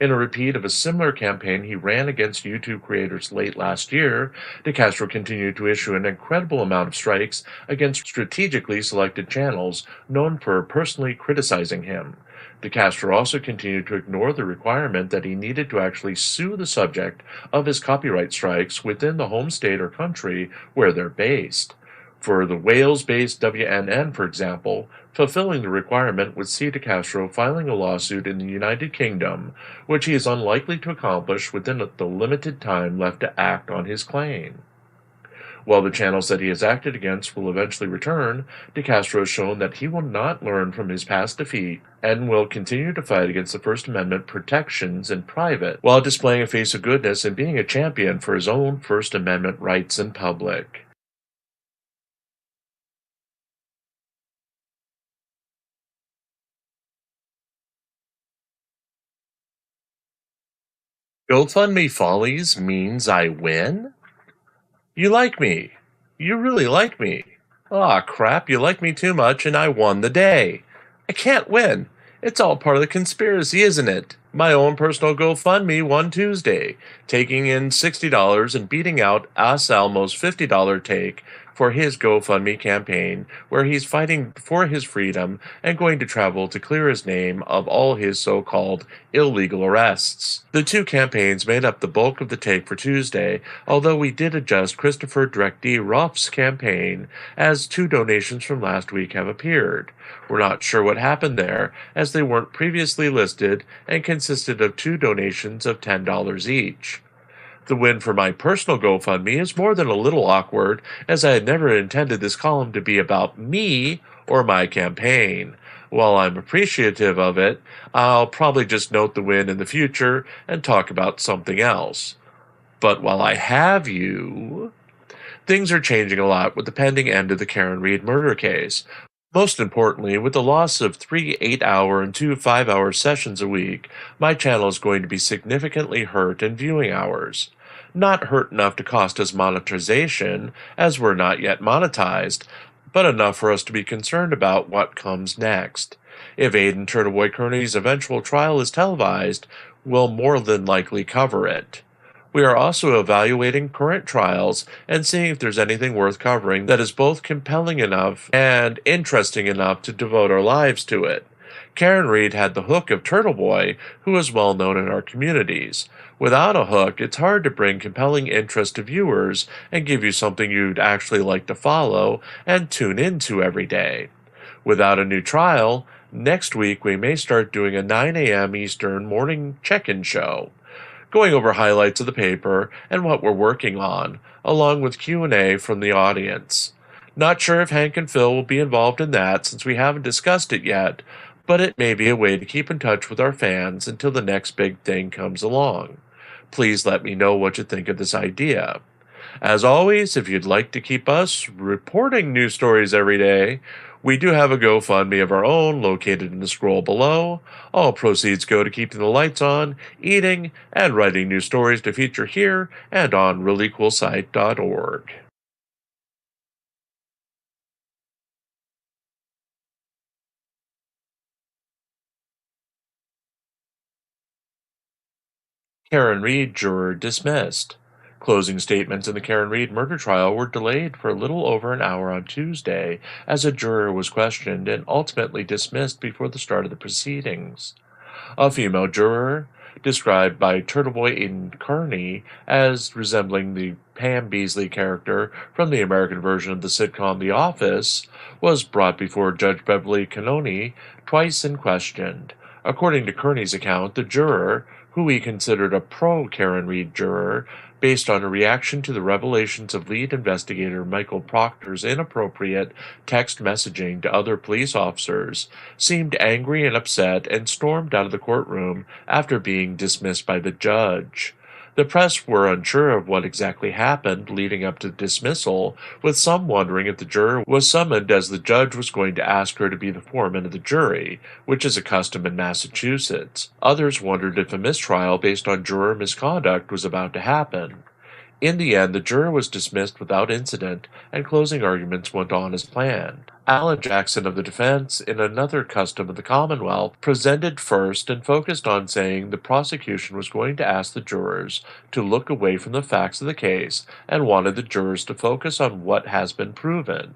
[SPEAKER 2] In a repeat of a similar campaign he ran against YouTube creators late last year, DeCastro continued to issue an incredible amount of strikes against strategically selected channels known for personally criticizing him. DeCastro also continued to ignore the requirement that he needed to actually sue the subject of his copyright strikes within the home state or country where they're based. For the Wales-based WNN, for example, fulfilling the requirement would see DeCastro filing a lawsuit in the United Kingdom, which he is unlikely to accomplish within the limited time left to act on his claim. While the channels that he has acted against will eventually return, DeCastro has shown that he will not learn from his past defeat and will continue to fight against the First Amendment protections in private, while displaying a face of goodness and being a champion for his own First Amendment rights in public. GoFundMe Follies means I win? You like me. You really like me. Aw, crap, you like me too much and I won the day. I can't win. It's all part of the conspiracy, isn't it? My own personal GoFundMe won Tuesday, taking in $60 and beating out Asalmo's $50 take for his GoFundMe campaign, where he's fighting for his freedom and going to travel to clear his name of all his so-called illegal arrests. The two campaigns made up the bulk of the take for Tuesday, although we did adjust Christopher Direct D. Ruff's campaign as two donations from last week have appeared. We're not sure what happened there, as they weren't previously listed and consisted of two donations of $10 each. The win for my personal GoFundMe is more than a little awkward, as I had never intended this column to be about me or my campaign. While I'm appreciative of it, I'll probably just note the win in the future and talk about something else. But while I have you, things are changing a lot with the pending end of the Karen Read murder case. Most importantly, with the loss of 3 8-hour and 2 5-hour sessions a week, my channel is going to be significantly hurt in viewing hours. Not hurt enough to cost us monetization, as we're not yet monetized, but enough for us to be concerned about what comes next. If Aidan Turtleboy Kearney's eventual trial is televised, we'll more than likely cover it. We are also evaluating current trials and seeing if there's anything worth covering that is both compelling enough and interesting enough to devote our lives to it. Karen Read had the hook of Turtleboy, who is well known in our communities. Without a hook, it's hard to bring compelling interest to viewers and give you something you'd actually like to follow and tune into every day. Without a new trial, next week we may start doing a 9 a.m. Eastern morning check-in show, going over highlights of the paper and what we're working on, along with Q&A from the audience. Not sure if Hank and Phil will be involved in that since we haven't discussed it yet, but it may be a way to keep in touch with our fans until the next big thing comes along. Please let me know what you think of this idea. As always, if you'd like to keep us reporting news stories every day, we do have a GoFundMe of our own located in the scroll below. All proceeds go to keeping the lights on, eating, and writing new stories to feature here and on ReallyCoolSite.org. Karen Read juror dismissed. Closing statements in the Karen Read murder trial were delayed for a little over an hour on Tuesday as a juror was questioned and ultimately dismissed before the start of the proceedings. A female juror, described by Turtleboy Aidan Kearney as resembling the Pam Beesly character from the American version of the sitcom The Office, was brought before Judge Beverly Cannoni twice and questioned. According to Kearney's account, the juror, who he considered a pro-Karen Read juror, based on a reaction to the revelations of lead investigator Michael Proctor's inappropriate text messaging to other police officers, seemed angry and upset and stormed out of the courtroom after being dismissed by the judge. The press were unsure of what exactly happened leading up to dismissal, with some wondering if the juror was summoned as the judge was going to ask her to be the foreman of the jury, which is a custom in Massachusetts. Others wondered if a mistrial based on juror misconduct was about to happen. In the end, the juror was dismissed without incident, and closing arguments went on as planned. Alan Jackson of the defense, in another custom of the Commonwealth, presented first and focused on saying the prosecution was going to ask the jurors to look away from the facts of the case and wanted the jurors to focus on what has been proven.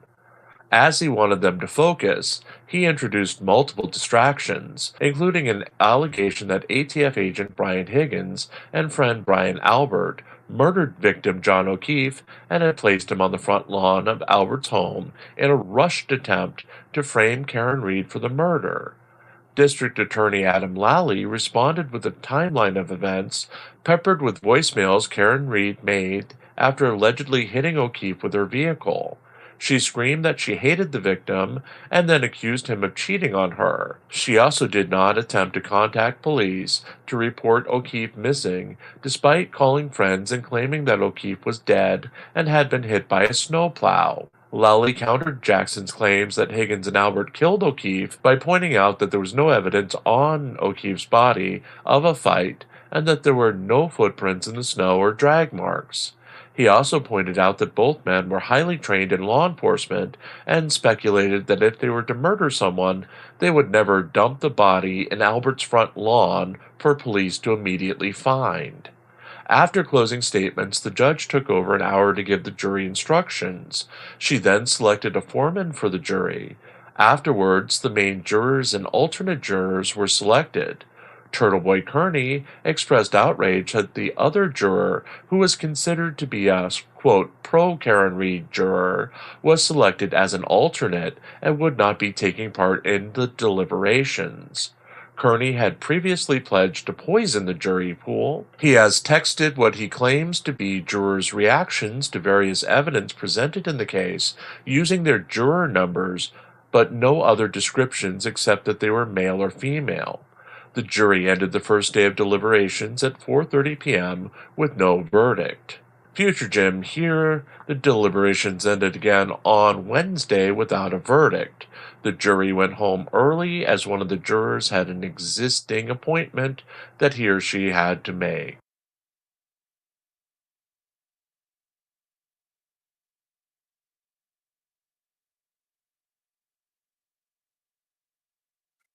[SPEAKER 2] As he wanted them to focus, he introduced multiple distractions, including an allegation that ATF agent Brian Higgins and friend Brian Albert murdered victim John O'Keefe and had placed him on the front lawn of Albert's home in a rushed attempt to frame Karen Reed for the murder. District Attorney Adam Lally responded with a timeline of events peppered with voicemails Karen Reed made after allegedly hitting O'Keefe with her vehicle. She screamed that she hated the victim and then accused him of cheating on her. She also did not attempt to contact police to report O'Keefe missing, despite calling friends and claiming that O'Keefe was dead and had been hit by a snowplow. Lally countered Jackson's claims that Higgins and Albert killed O'Keefe by pointing out that there was no evidence on O'Keefe's body of a fight and that there were no footprints in the snow or drag marks. He also pointed out that both men were highly trained in law enforcement and speculated that if they were to murder someone, they would never dump the body in Albert's front lawn for police to immediately find. After closing statements, the judge took over an hour to give the jury instructions. She then selected a foreman for the jury. Afterwards, the main jurors and alternate jurors were selected. Turtleboy Kearney expressed outrage that the other juror, who was considered to be a, quote, pro-Karen Reed juror, was selected as an alternate and would not be taking part in the deliberations. Kearney had previously pledged to poison the jury pool. He has texted what he claims to be jurors' reactions to various evidence presented in the case, using their juror numbers, but no other descriptions except that they were male or female. The jury ended the first day of deliberations at 4:30 p.m. with no verdict. Future Jim, here the deliberations ended again on Wednesday without a verdict. The jury went home early as one of the jurors had an existing appointment that he or she had to make.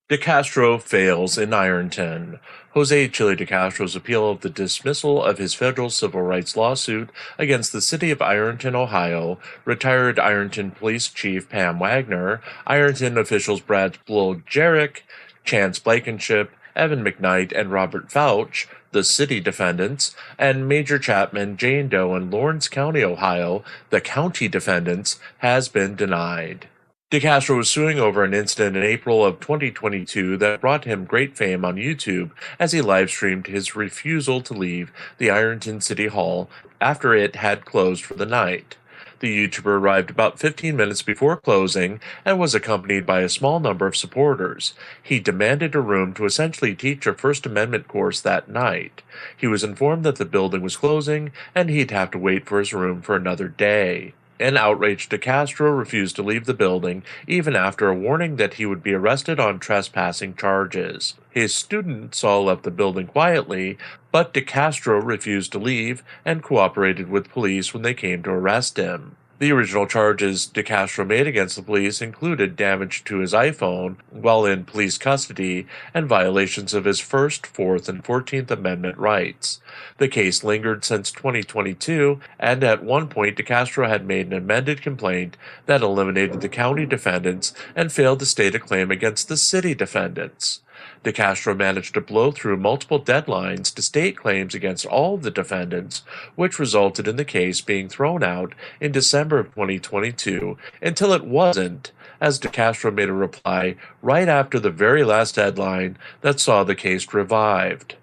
[SPEAKER 2] De Castro fails in Ironton. Jose Chile de Castro's appeal of the dismissal of his federal civil rights lawsuit against the city of Ironton, Ohio, retired Ironton Police Chief Pam Wagner, Ironton officials Brad Blojerick, Chance Blankenship, Evan McKnight, and Robert Fouch, the city defendants, and Major Chapman, Jane Doe, and Lawrence County, Ohio, the county defendants, has been denied. De Castro was suing over an incident in April of 2022 that brought him great fame on YouTube as he live-streamed his refusal to leave the Ironton City Hall after it had closed for the night. The YouTuber arrived about 15 minutes before closing and was accompanied by a small number of supporters. He demanded a room to essentially teach a First Amendment course that night. He was informed that the building was closing and he'd have to wait for his room for another day. An outraged De Castro refused to leave the building, even after a warning that he would be arrested on trespassing charges. His students all left the building quietly, but De Castro refused to leave and cooperated with police when they came to arrest him. The original charges De Castro made against the police included damage to his iPhone while in police custody and violations of his First, Fourth, and 14th Amendment rights. The case lingered since 2022, and at one point De Castro had made an amended complaint that eliminated the county defendants and failed to state a claim against the city defendants. De Castro managed to blow through multiple deadlines to state claims against all of the defendants, which resulted in the case being thrown out in December of 2022 until it wasn't, as De Castro made a reply right after the very last deadline that saw the case revived.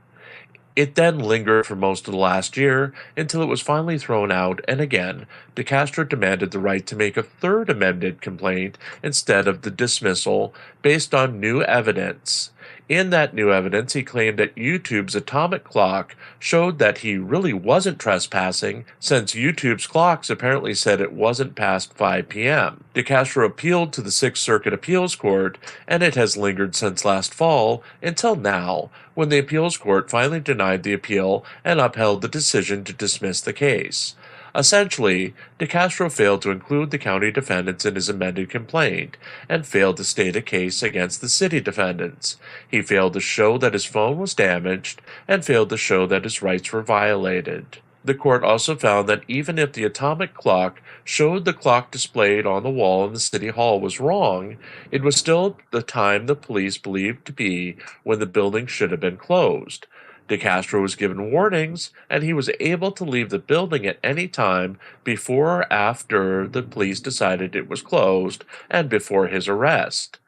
[SPEAKER 2] It then lingered for most of the last year until it was finally thrown out, and again, De Castro demanded the right to make a third amended complaint instead of the dismissal based on new evidence. In that new evidence, he claimed that YouTube's atomic clock showed that he really wasn't trespassing, since YouTube's clocks apparently said it wasn't past 5 p.m. DeCastro appealed to the Sixth Circuit Appeals Court, and it has lingered since last fall until now, when the appeals court finally denied the appeal and upheld the decision to dismiss the case. Essentially, DeCastro failed to include the county defendants in his amended complaint and failed to state a case against the city defendants. He failed to show that his phone was damaged and failed to show that his rights were violated. The court also found that even if the atomic clock showed the clock displayed on the wall in the city hall was wrong, it was still the time the police believed to be when the building should have been closed. DeCastro was given warnings, and he was able to leave the building at any time before or after the police decided it was closed and before his arrest.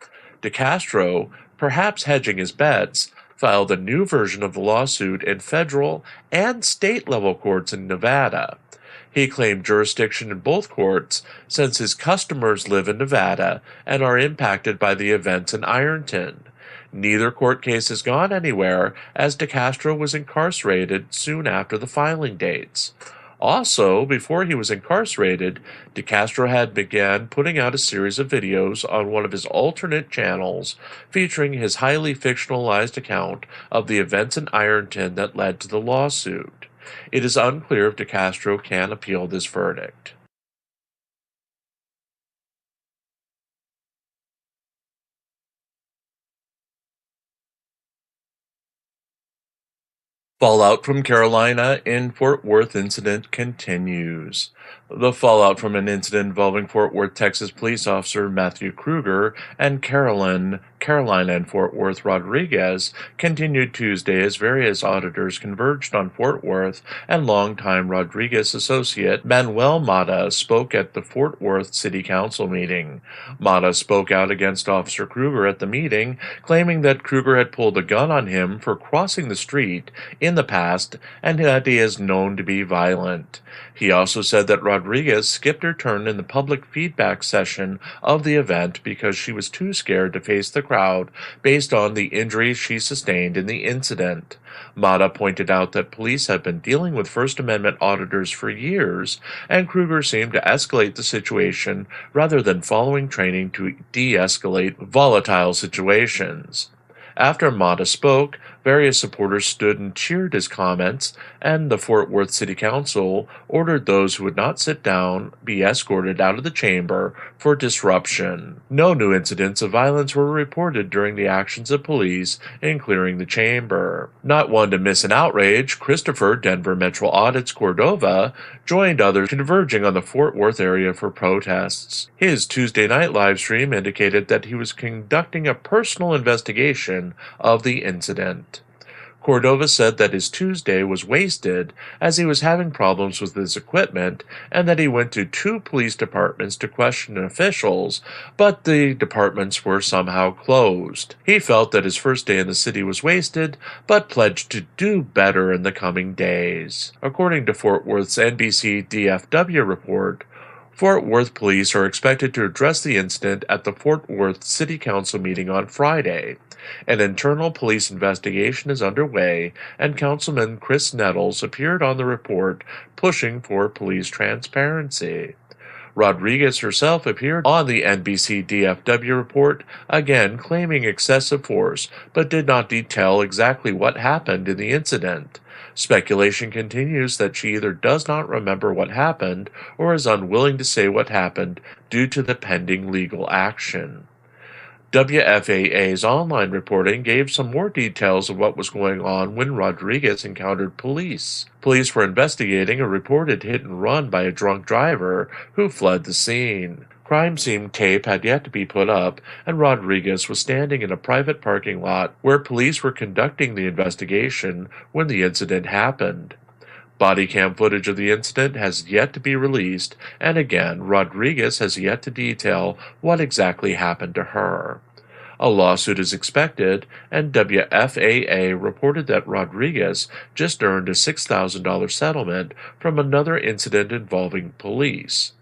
[SPEAKER 2] DeCastro, perhaps hedging his bets, filed a new version of the lawsuit in federal and state-level courts in Nevada. He claimed jurisdiction in both courts since his customers live in Nevada and are impacted by the events in Ironton. Neither court case has gone anywhere, as DeCastro was incarcerated soon after the filing dates. Also, before he was incarcerated, DeCastro had began putting out a series of videos on one of his alternate channels featuring his highly fictionalized account of the events in Ironton that led to the lawsuit. It is unclear if DeCastro can appeal this verdict. Fallout from Carolina in Fort Worth incident continues. The fallout from an incident involving Fort Worth, Texas police officer Matthew Kruger and Carolina and Fort Worth Rodriguez continued Tuesday as various auditors converged on Fort Worth, and longtime Rodriguez associate Manuel Mata spoke at the Fort Worth City Council meeting. Mata spoke out against Officer Kruger at the meeting, claiming that Kruger had pulled a gun on him for crossing the street in the past and that he is known to be violent. He also said that Rodriguez skipped her turn in the public feedback session of the event because she was too scared to face the crowd based on the injuries she sustained in the incident. Mata pointed out that police have been dealing with First Amendment auditors for years, and Kruger seemed to escalate the situation rather than following training to de-escalate volatile situations. After Mata spoke, various supporters stood and cheered his comments, and the Fort Worth City Council ordered those who would not sit down be escorted out of the chamber for disruption. No new incidents of violence were reported during the actions of police in clearing the chamber. Not one to miss an outrage, Christopher, Denver Metro Audit's Cordova, joined others converging on the Fort Worth area for protests. His Tuesday night livestream indicated that he was conducting a personal investigation of the incident. Cordova said that his Tuesday was wasted as he was having problems with his equipment and that he went to 2 police departments to question officials, but the departments were somehow closed. He felt that his first day in the city was wasted, but pledged to do better in the coming days. According to Fort Worth's NBC DFW report, Fort Worth police are expected to address the incident at the Fort Worth City Council meeting on Friday. An internal police investigation is underway, and Councilman Chris Nettles appeared on the report pushing for police transparency. Rodriguez herself appeared on the NBC DFW report, again claiming excessive force, but did not detail exactly what happened in the incident. Speculation continues that she either does not remember what happened or is unwilling to say what happened due to the pending legal action. WFAA's online reporting gave some more details of what was going on when Rodriguez encountered police. Police were investigating a reported hit and run by a drunk driver who fled the scene. Crime scene tape had yet to be put up, and Rodriguez was standing in a private parking lot where police were conducting the investigation when the incident happened. Body cam footage of the incident has yet to be released, and again, Rodriguez has yet to detail what exactly happened to her. A lawsuit is expected, and WFAA reported that Rodriguez just earned a $6,000 settlement from another incident involving police.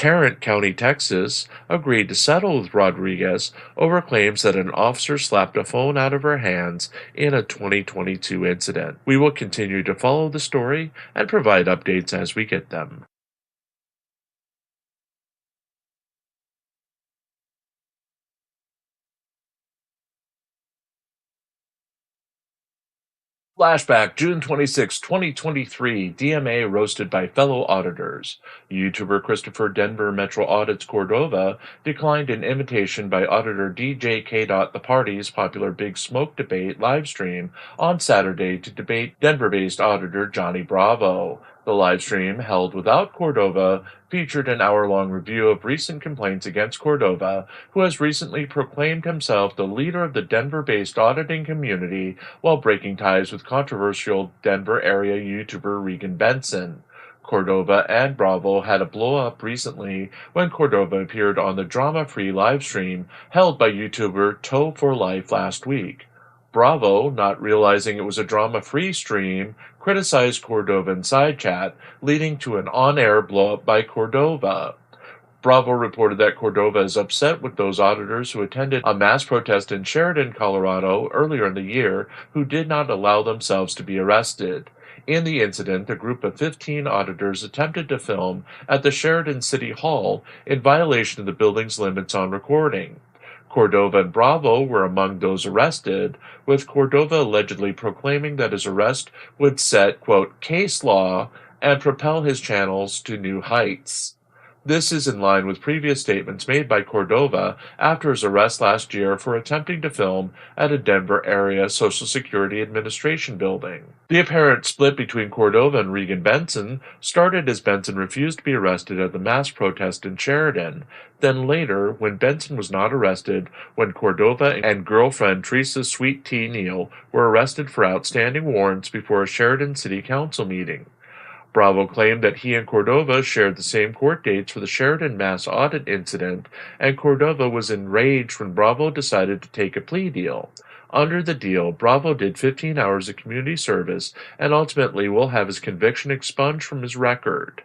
[SPEAKER 2] Tarrant County, Texas, agreed to settle with Rodriguez over claims that an officer slapped a phone out of her hands in a 2022 incident. We will continue to follow the story and provide updates as we get them. Flashback, June 26, 2023, DMA roasted by fellow auditors. YouTuber Christopher Denver Metro Audits Cordova declined an invitation by auditor DJ K. The party's popular Big Smoke debate livestream on Saturday to debate Denver-based auditor Johnny Bravo. The livestream, held without Cordova, featured an hour-long review of recent complaints against Cordova, who has recently proclaimed himself the leader of the Denver-based auditing community while breaking ties with controversial Denver area YouTuber Regan Benson. Cordova and Bravo had a blow-up recently when Cordova appeared on the drama-free livestream held by YouTuber Toe for Life last week. Bravo, not realizing it was a drama-free stream, criticized Cordova in side chat, leading to an on-air blow-up by Cordova. Bravo reported that Cordova is upset with those auditors who attended a mass protest in Sheridan, Colorado earlier in the year who did not allow themselves to be arrested. In the incident, a group of 15 auditors attempted to film at the Sheridan City Hall in violation of the building's limits on recording. Cordova and Bravo were among those arrested, with Cordova allegedly proclaiming that his arrest would set, quote, case law and propel his channels to new heights. This is in line with previous statements made by Cordova after his arrest last year for attempting to film at a Denver area Social Security Administration building. The apparent split between Cordova and Regan Benson started as Benson refused to be arrested at the mass protest in Sheridan. Then later, when Benson was not arrested, when Cordova and girlfriend Teresa Sweet Tea Neal were arrested for outstanding warrants before a Sheridan City Council meeting. Bravo claimed that he and Cordova shared the same court dates for the Sheridan mass audit incident, and Cordova was enraged when Bravo decided to take a plea deal. Under the deal, Bravo did 15 hours of community service and ultimately will have his conviction expunged from his record.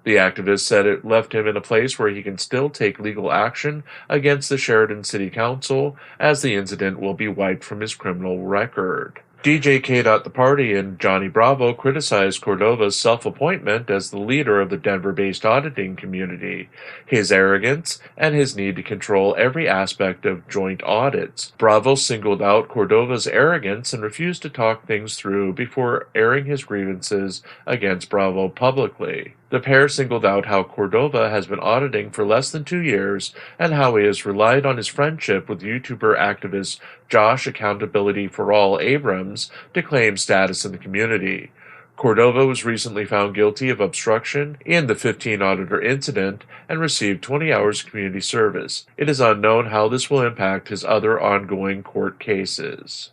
[SPEAKER 2] The activist said it left him in a place where he can still take legal action against the Sheridan City Council, as the incident will be wiped from his criminal record. DJ K. The party and Johnny Bravo criticized Cordova's self-appointment as the leader of the Denver-based auditing community, his arrogance, and his need to control every aspect of joint audits. Bravo singled out Cordova's arrogance and refused to talk things through before airing his grievances against Bravo publicly. The pair singled out how Cordova has been auditing for less than 2 years and how he has relied on his friendship with YouTuber activist Josh Accountability for All Abrams to claim status in the community. Cordova was recently found guilty of obstruction in the 15-auditor incident and received 20 hours of community service. It is unknown how this will impact his other ongoing court cases.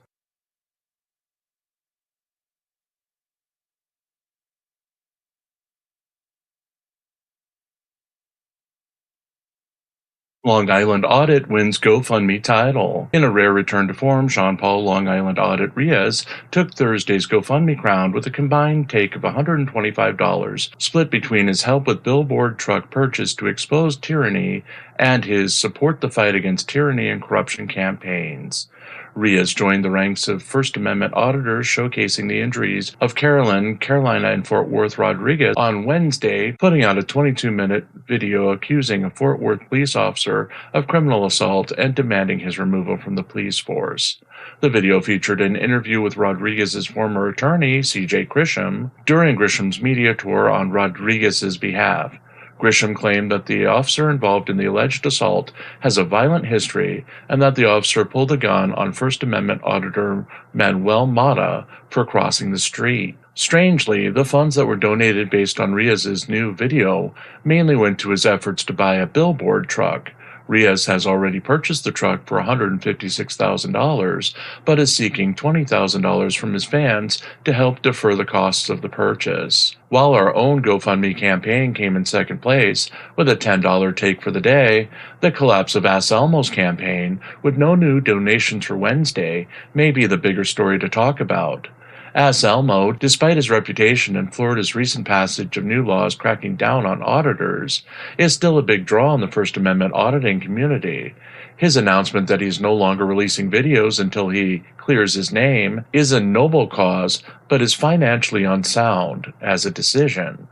[SPEAKER 2] Long Island Audit wins GoFundMe title. In a rare return to form, Sean Paul Long Island Audit Riaz took Thursday's GoFundMe crown with a combined take of $125, split between his help with billboard truck purchase to expose tyranny and his support the fight against tyranny and corruption campaigns. Riaz joined the ranks of First Amendment auditors showcasing the injuries of Carolina, and Fort Worth Rodriguez on Wednesday, putting out a 22-minute video accusing a Fort Worth police officer of criminal assault and demanding his removal from the police force. The video featured an interview with Rodriguez's former attorney, C.J. Grisham, during Grisham's media tour on Rodriguez's behalf. Grisham claimed that the officer involved in the alleged assault has a violent history and that the officer pulled a gun on First Amendment auditor Manuel Mata for crossing the street. Strangely, the funds that were donated based on Riaz's new video mainly went to his efforts to buy a billboard truck. Riaz has already purchased the truck for $156,000, but is seeking $20,000 from his fans to help defer the costs of the purchase. While our own GoFundMe campaign came in second place with a $10 take for the day, the collapse of Anselmo's campaign, with no new donations for Wednesday, may be the bigger story to talk about. As Elmo, despite his reputation and Florida's recent passage of new laws cracking down on auditors, is still a big draw in the First Amendment auditing community. His announcement that he's no longer releasing videos until he clears his name is a noble cause, but is financially unsound as a decision.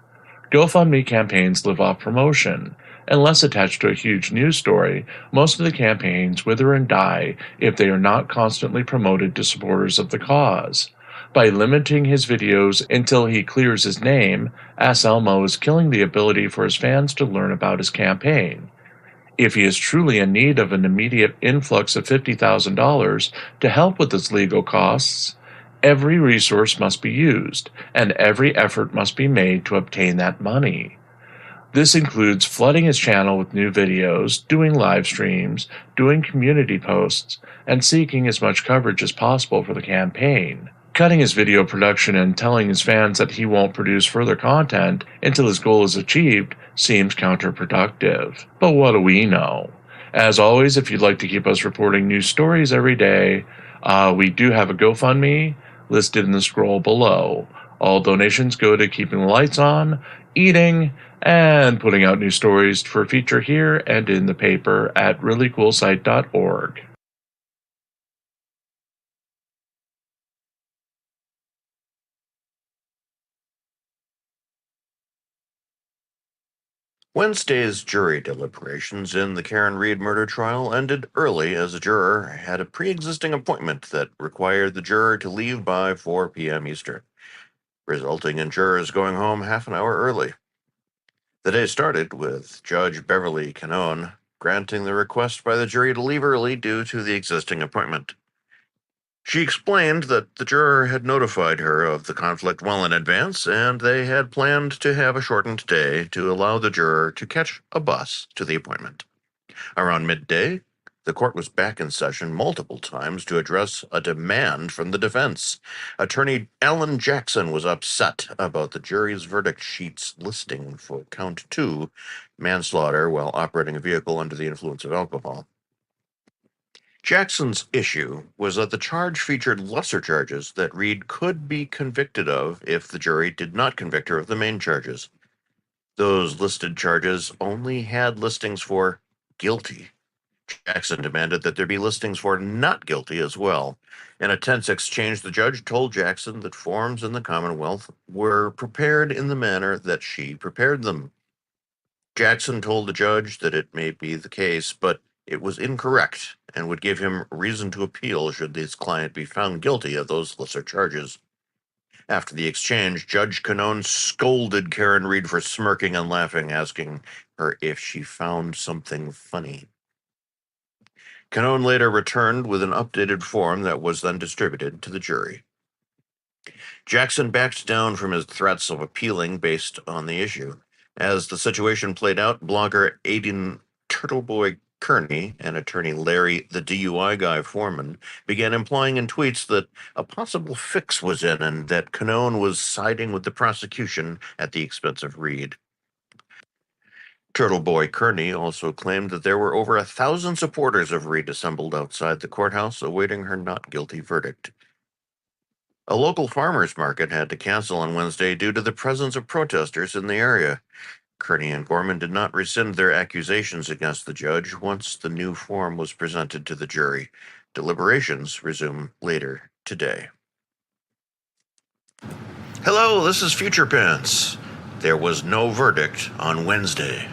[SPEAKER 2] GoFundMe campaigns live off promotion. Unless attached to a huge news story, most of the campaigns wither and die if they are not constantly promoted to supporters of the cause. By limiting his videos until he clears his name, Elmo is killing the ability for his fans to learn about his campaign. If he is truly in need of an immediate influx of $50,000 to help with his legal costs, every resource must be used, and every effort must be made to obtain that money. This includes flooding his channel with new videos, doing live streams, doing community posts, and seeking as much coverage as possible for the campaign. Cutting his video production and telling his fans that he won't produce further content until his goal is achieved seems counterproductive. But what do we know? As always, if you'd like to keep us reporting news stories every day, we do have a GoFundMe listed in the scroll below. All donations go to keeping the lights on, eating, and putting out new stories for feature here and in the paper at ReallyCoolSite.org.
[SPEAKER 3] Wednesday's jury deliberations in the Karen Reed murder trial ended early as a juror had a pre-existing appointment that required the juror to leave by 4 p.m. Eastern, resulting in jurors going home half an hour early. The day started with Judge Beverly Canone granting the request by the jury to leave early due to the existing appointment. She explained that the juror had notified her of the conflict well in advance, and they had planned to have a shortened day to allow the juror to catch a bus to the appointment. Around midday, the court was back in session multiple times to address a demand from the defense. Attorney Alan Jackson was upset about the jury's verdict sheet's listing for count 2, manslaughter while operating a vehicle under the influence of alcohol. Jackson's issue was that the charge featured lesser charges that Reed could be convicted of if the jury did not convict her of the main charges. Those listed charges only had listings for guilty. Jackson demanded that there be listings for not guilty as well. In a tense exchange, the judge told Jackson that forms in the Commonwealth were prepared in the manner that she prepared them. Jackson told the judge that it may be the case, but it was incorrect and would give him reason to appeal should his client be found guilty of those lesser charges. After the exchange, Judge Canone scolded Karen Reed for smirking and laughing, asking her if she found something funny. Canone later returned with an updated form that was then distributed to the jury. Jackson backed down from his threats of appealing based on the issue. As the situation played out, blogger Aiden Turtleboy Kearney and attorney Larry the DUI Guy Foreman began implying in tweets that a possible fix was in and that Canone was siding with the prosecution at the expense of Reed. Turtleboy Kearney also claimed that there were over 1,000 supporters of Reed assembled outside the courthouse awaiting her not guilty verdict. A local farmers market had to cancel on Wednesday due to the presence of protesters in the area. Kearney and Gorman did not rescind their accusations against the judge once the new form was presented to the jury. Deliberations resume later today. Hello, this is Future Pants. There was no verdict on Wednesday.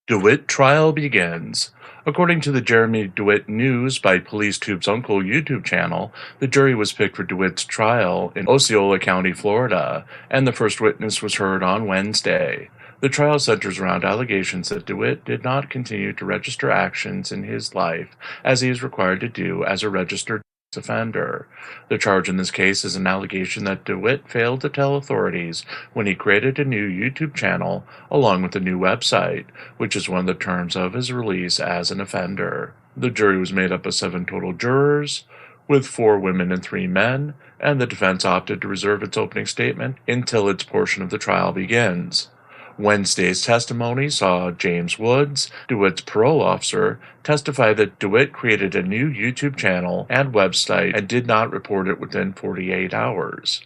[SPEAKER 2] DeWitt trial begins. According to the Jeremy DeWitt News by PoliceTube's Uncle YouTube channel, the jury was picked for DeWitt's trial in Osceola County, Florida, and the first witness was heard on Wednesday. The trial centers around allegations that DeWitt did not continue to register actions in his life as he is required to do as a registered offender. The charge in this case is an allegation that DeWitt failed to tell authorities when he created a new YouTube channel along with a new website, which is one of the terms of his release as an offender. The jury was made up of 7 total jurors, with 4 women and 3 men, and the defense opted to reserve its opening statement until its portion of the trial begins. Wednesday's testimony saw James Woods, DeWitt's parole officer, testify that DeWitt created a new YouTube channel and website and did not report it within 48 hours.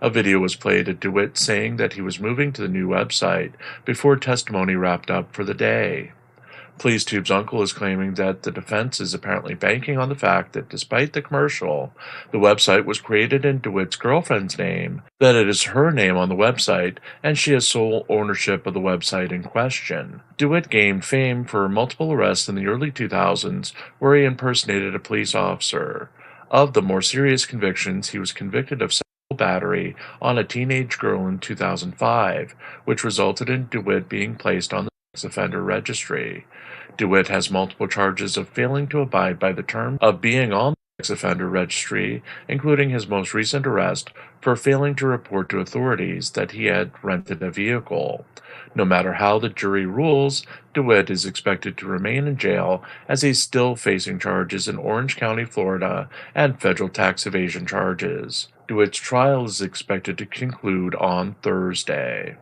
[SPEAKER 2] A video was played of DeWitt saying that he was moving to the new website before testimony wrapped up for the day. PoliceTube's uncle is claiming that the defense is apparently banking on the fact that despite the commercial, the website was created in DeWitt's girlfriend's name, that it is her name on the website, and she has sole ownership of the website in question. DeWitt gained fame for multiple arrests in the early 2000s where he impersonated a police officer. Of the more serious convictions, he was convicted of sexual battery on a teenage girl in 2005, which resulted in DeWitt being placed on the sex offender registry. DeWitt has multiple charges of failing to abide by the term of being on the sex offender registry, including his most recent arrest for failing to report to authorities that he had rented a vehicle. No matter how the jury rules, DeWitt is expected to remain in jail as he's still facing charges in Orange County, Florida, and federal tax evasion charges. DeWitt's trial is expected to conclude on Thursday.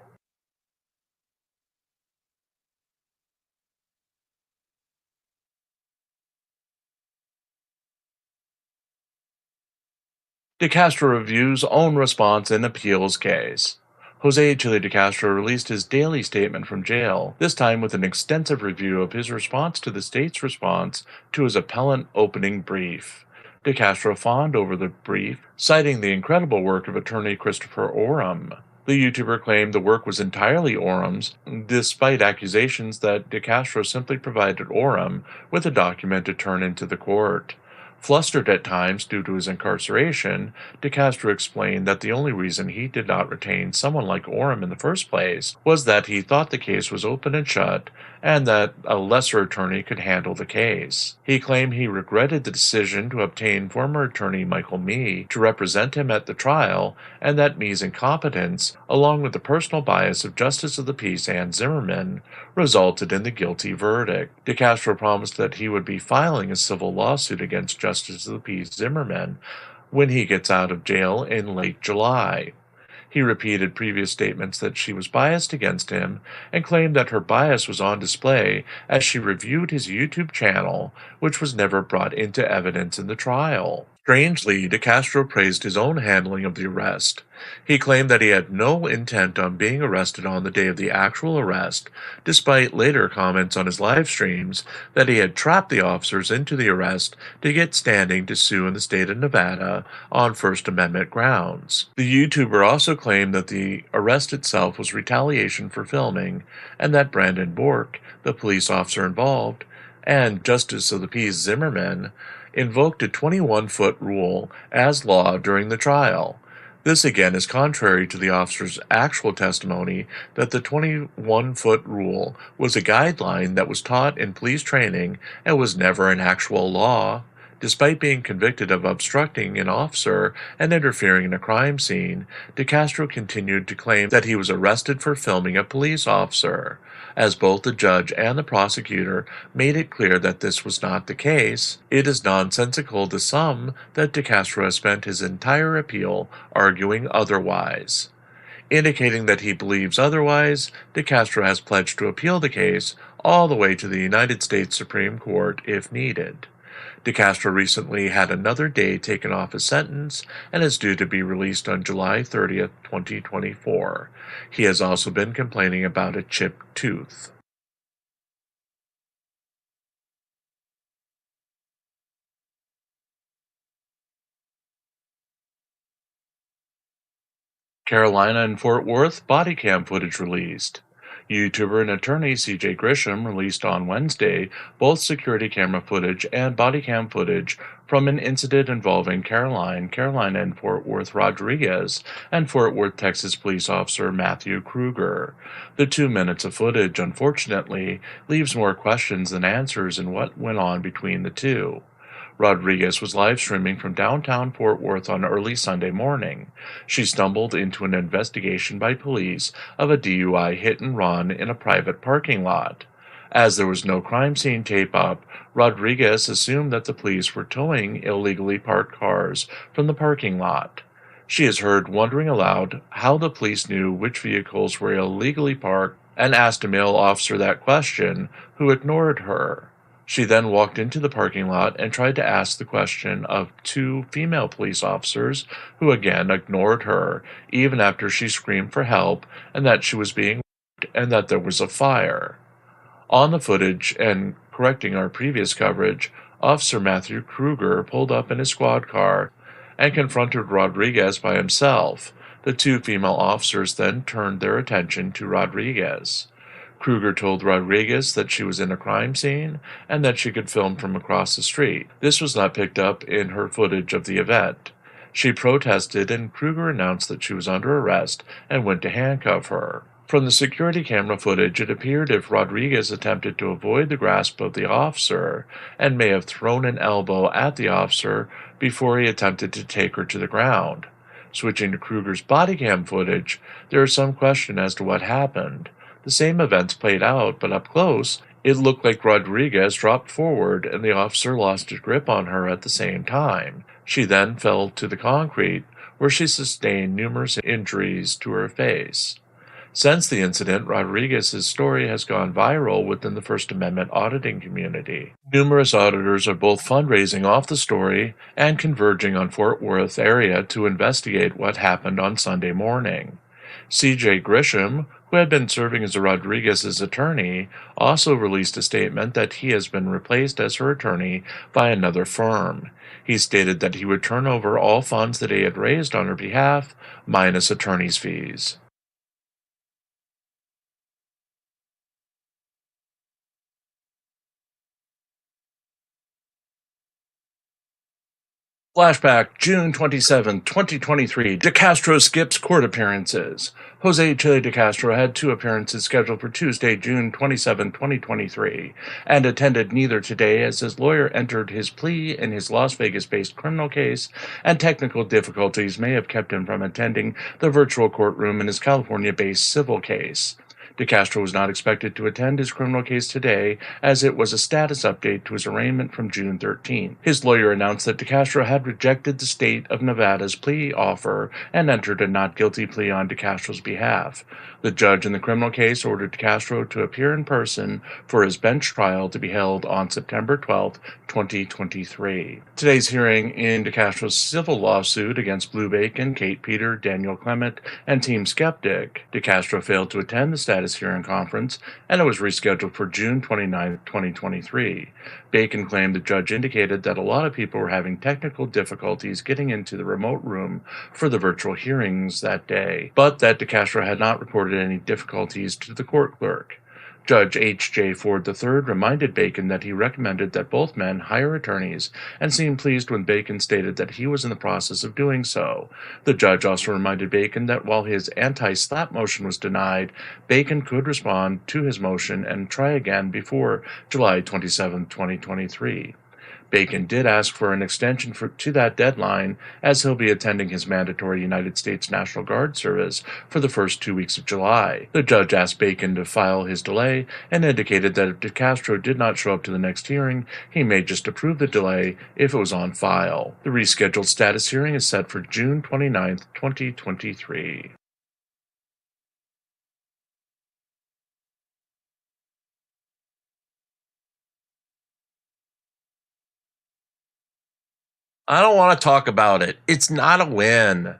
[SPEAKER 2] DeCastro reviews own response in appeals case. Jose Chile DeCastro released his daily statement from jail, this time with an extensive review of his response to the state's response to his appellant opening brief. DeCastro fawned over the brief, citing the incredible work of attorney Christopher Oram. The YouTuber claimed the work was entirely Oram's, despite accusations that DeCastro simply provided Oram with a document to turn into the court. Flustered at times due to his incarceration, DeCastro explained that the only reason he did not retain someone like Oram in the first place was that he thought the case was open and shut, and that a lesser attorney could handle the case. He claimed he regretted the decision to obtain former attorney Michael Mee to represent him at the trial, and that Mee's incompetence, along with the personal bias of Justice of the Peace Ann Zimmerman, resulted in the guilty verdict. DeCastro promised that he would be filing a civil lawsuit against Justice of the Peace Zimmerman when he gets out of jail in late July. He repeated previous statements that she was biased against him and claimed that her bias was on display as she reviewed his YouTube channel, which was never brought into evidence in the trial. Strangely, DeCastro praised his own handling of the arrest. He claimed that he had no intent on being arrested on the day of the actual arrest, despite later comments on his live streams that he had trapped the officers into the arrest to get standing to sue in the state of Nevada on First Amendment grounds. The YouTuber also claimed that the arrest itself was retaliation for filming, and that Brandon Bork, the police officer involved, and Justice of the Peace Zimmerman invoked a 21-foot rule as law during the trial. This again is contrary to the officer's actual testimony that the 21-foot rule was a guideline that was taught in police training and was never an actual law. Despite being convicted of obstructing an officer and interfering in a crime scene, DeCastro continued to claim that he was arrested for filming a police officer. As both the judge and the prosecutor made it clear that this was not the case, it is nonsensical to some that DeCastro has spent his entire appeal arguing otherwise. Indicating that he believes otherwise, DeCastro has pledged to appeal the case all the way to the United States Supreme Court if needed. DeCastro recently had another day taken off his sentence and is due to be released on July 30th, 2024. He has also been complaining about a chipped tooth. Carolina and Fort Worth body cam footage released. YouTuber and attorney CJ Grisham released on Wednesday both security camera footage and body cam footage from an incident involving Carolina and Fort Worth Rodriguez and Fort Worth, Texas police officer Matthew Kruger. The 2 minutes of footage, unfortunately, leaves more questions than answers in what went on between the two. Rodriguez was live streaming from downtown Fort Worth on early Sunday morning. She stumbled into an investigation by police of a DUI hit and run in a private parking lot. As there was no crime scene tape-up, Rodriguez assumed that the police were towing illegally parked cars from the parking lot. She is heard wondering aloud how the police knew which vehicles were illegally parked and asked a male officer that question, who ignored her. She then walked into the parking lot and tried to ask the question of two female police officers, who again ignored her, even after she screamed for help and that she was being raped and that there was a fire. On the footage, and correcting our previous coverage, Officer Matthew Kruger pulled up in his squad car and confronted Rodriguez by himself. The two female officers then turned their attention to Rodriguez. Kruger told Rodriguez that she was in a crime scene and that she could film from across the street. This was not picked up in her footage of the event. She protested, and Kruger announced that she was under arrest and went to handcuff her. From the security camera footage, it appeared as if Rodriguez attempted to avoid the grasp of the officer and may have thrown an elbow at the officer before he attempted to take her to the ground. Switching to Kruger's body cam footage, there is some question as to what happened. The same events played out, but up close, it looked like Rodriguez dropped forward and the officer lost his grip on her at the same time. She then fell to the concrete, where she sustained numerous injuries to her face. Since the incident, Rodriguez's story has gone viral within the First Amendment auditing community. Numerous auditors are both fundraising off the story and converging on Fort Worth area to investigate what happened on Sunday morning. C.J. Grisham, who had been serving as Rodriguez's attorney, also released a statement that he has been replaced as her attorney by another firm. He stated that he would turn over all funds that he had raised on her behalf, minus attorney's fees. Flashback, June 27, 2023. De Castro skips court appearances. Jose Chile de Castro had two appearances scheduled for Tuesday, June 27, 2023, and attended neither today as his lawyer entered his plea in his Las Vegas-based criminal case, and technical difficulties may have kept him from attending the virtual courtroom in his California-based civil case. De Castro was not expected to attend his criminal case today, as it was a status update to his arraignment from June 13. His lawyer announced that De Castro had rejected the state of Nevada's plea offer and entered a not guilty plea on De Castro's behalf. The judge in the criminal case ordered De Castro to appear in person for his bench trial to be held on September 12, 2023. Today's hearing in De Castro's civil lawsuit against Blue Bacon, Kate Peter, Daniel Clement, and Team Skeptic. De Castro failed to attend the status hearing conference, and it was rescheduled for June 29, 2023. Bacon claimed the judge indicated that a lot of people were having technical difficulties getting into the remote room for the virtual hearings that day, but that De Castro had not reported any difficulties to the court clerk. Judge H.J. Ford III reminded Bacon that he recommended that both men hire attorneys, and seemed pleased when Bacon stated that he was in the process of doing so. The judge also reminded Bacon that while his anti-SLAPP motion was denied, Bacon could respond to his motion and try again before July 27, 2023. Bacon did ask for an extension to that deadline, as he'll be attending his mandatory United States National Guard service for the first 2 weeks of July. The judge asked Bacon to file his delay and indicated that if De Castro did not show up to the next hearing, he may just approve the delay if it was on file. The rescheduled status hearing is set for June 29, 2023. I don't want to talk about it. It's not a win.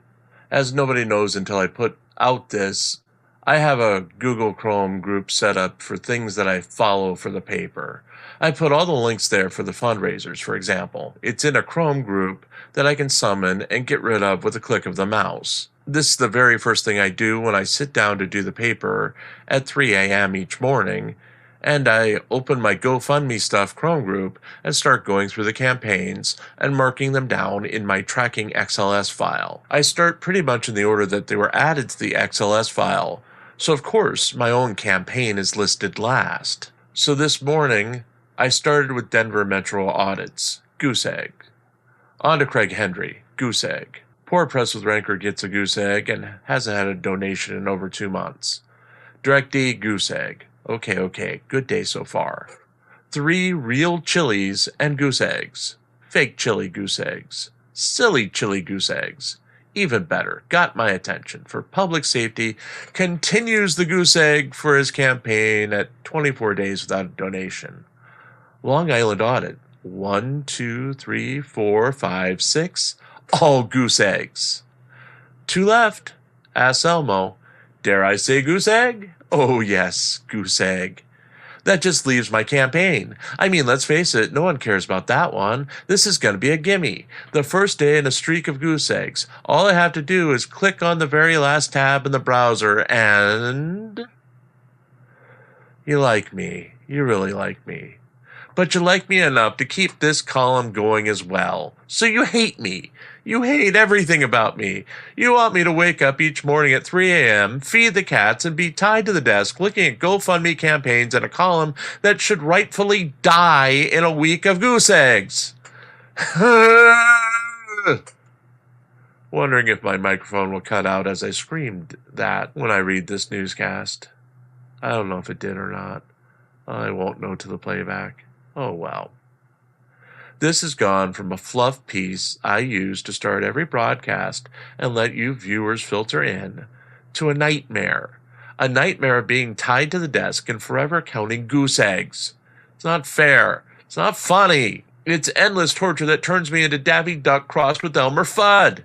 [SPEAKER 2] As nobody knows until I put out this, I have a Google Chrome group set up for things that I follow for the paper. I put all the links there for the fundraisers, for example. It's in a Chrome group that I can summon and get rid of with a click of the mouse. This is the very first thing I do when I sit down to do the paper at 3 a.m. each morning, and I open my GoFundMe Stuff Chrome group and start going through the campaigns and marking them down in my tracking XLS file. I start pretty much in the order that they were added to the XLS file, so of course my own campaign is listed last. So this morning, I started with Denver Metro Audits, goose egg. On to Craig Hendry, goose egg. Poor Press with Rancor gets a goose egg and hasn't had a donation in over 2 months. Direct D, goose egg. Okay, good day so far. 3 real chilies and goose eggs. Fake chili goose eggs. Silly chili goose eggs. even better, got my attention. For public safety, continues the goose egg for his campaign at 24 days without a donation. Long Island audit. 1, 2, 3, 4, 5, 6. All goose eggs. 2 left. Ask Elmo. Dare I say goose egg? Oh yes, goose egg. That just leaves my campaign. I mean, let's face it, no one cares about that one. This is going to be a gimme. The first day in a streak of goose eggs. All I have to do is click on the very last tab in the browser and... You like me. You really like me. But you like me enough to keep this column going as well. So you hate me. You hate everything about me. You want me to wake up each morning at 3 a.m., feed the cats, and be tied to the desk looking at GoFundMe campaigns and a column that should rightfully die in a week of goose eggs. Wondering if my microphone will cut out as I screamed that when I read this newscast. I don't know if it did or not. I won't know to the playback. Oh well. This has gone from a fluff piece I use to start every broadcast and let you viewers filter in, to a nightmare. A nightmare of being tied to the desk and forever counting goose eggs. It's not fair. It's not funny. It's endless torture that turns me into Daffy Duck crossed with Elmer Fudd.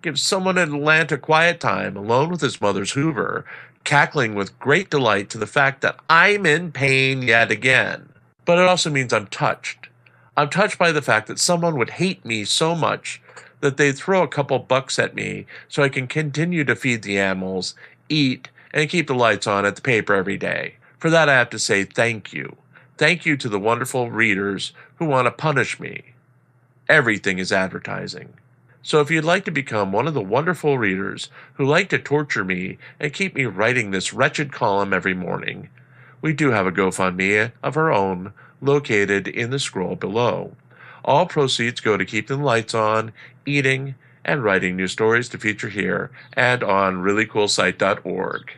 [SPEAKER 2] Gives someone in Atlanta quiet time, alone with his mother's Hoover, cackling with great delight to the fact that I'm in pain yet again. But it also means I'm touched. I'm touched by the fact that someone would hate me so much that they'd throw a couple bucks at me so I can continue to feed the animals, eat, and keep the lights on at the paper every day. For that I have to say thank you. Thank you to the wonderful readers who want to punish me. Everything is advertising. So if you'd like to become one of the wonderful readers who like to torture me and keep me writing this wretched column every morning, we do have a GoFundMe of our own located in the scroll below. All proceeds go to keeping the lights on, eating, and writing new stories to feature here and on ReallyCoolSite.org.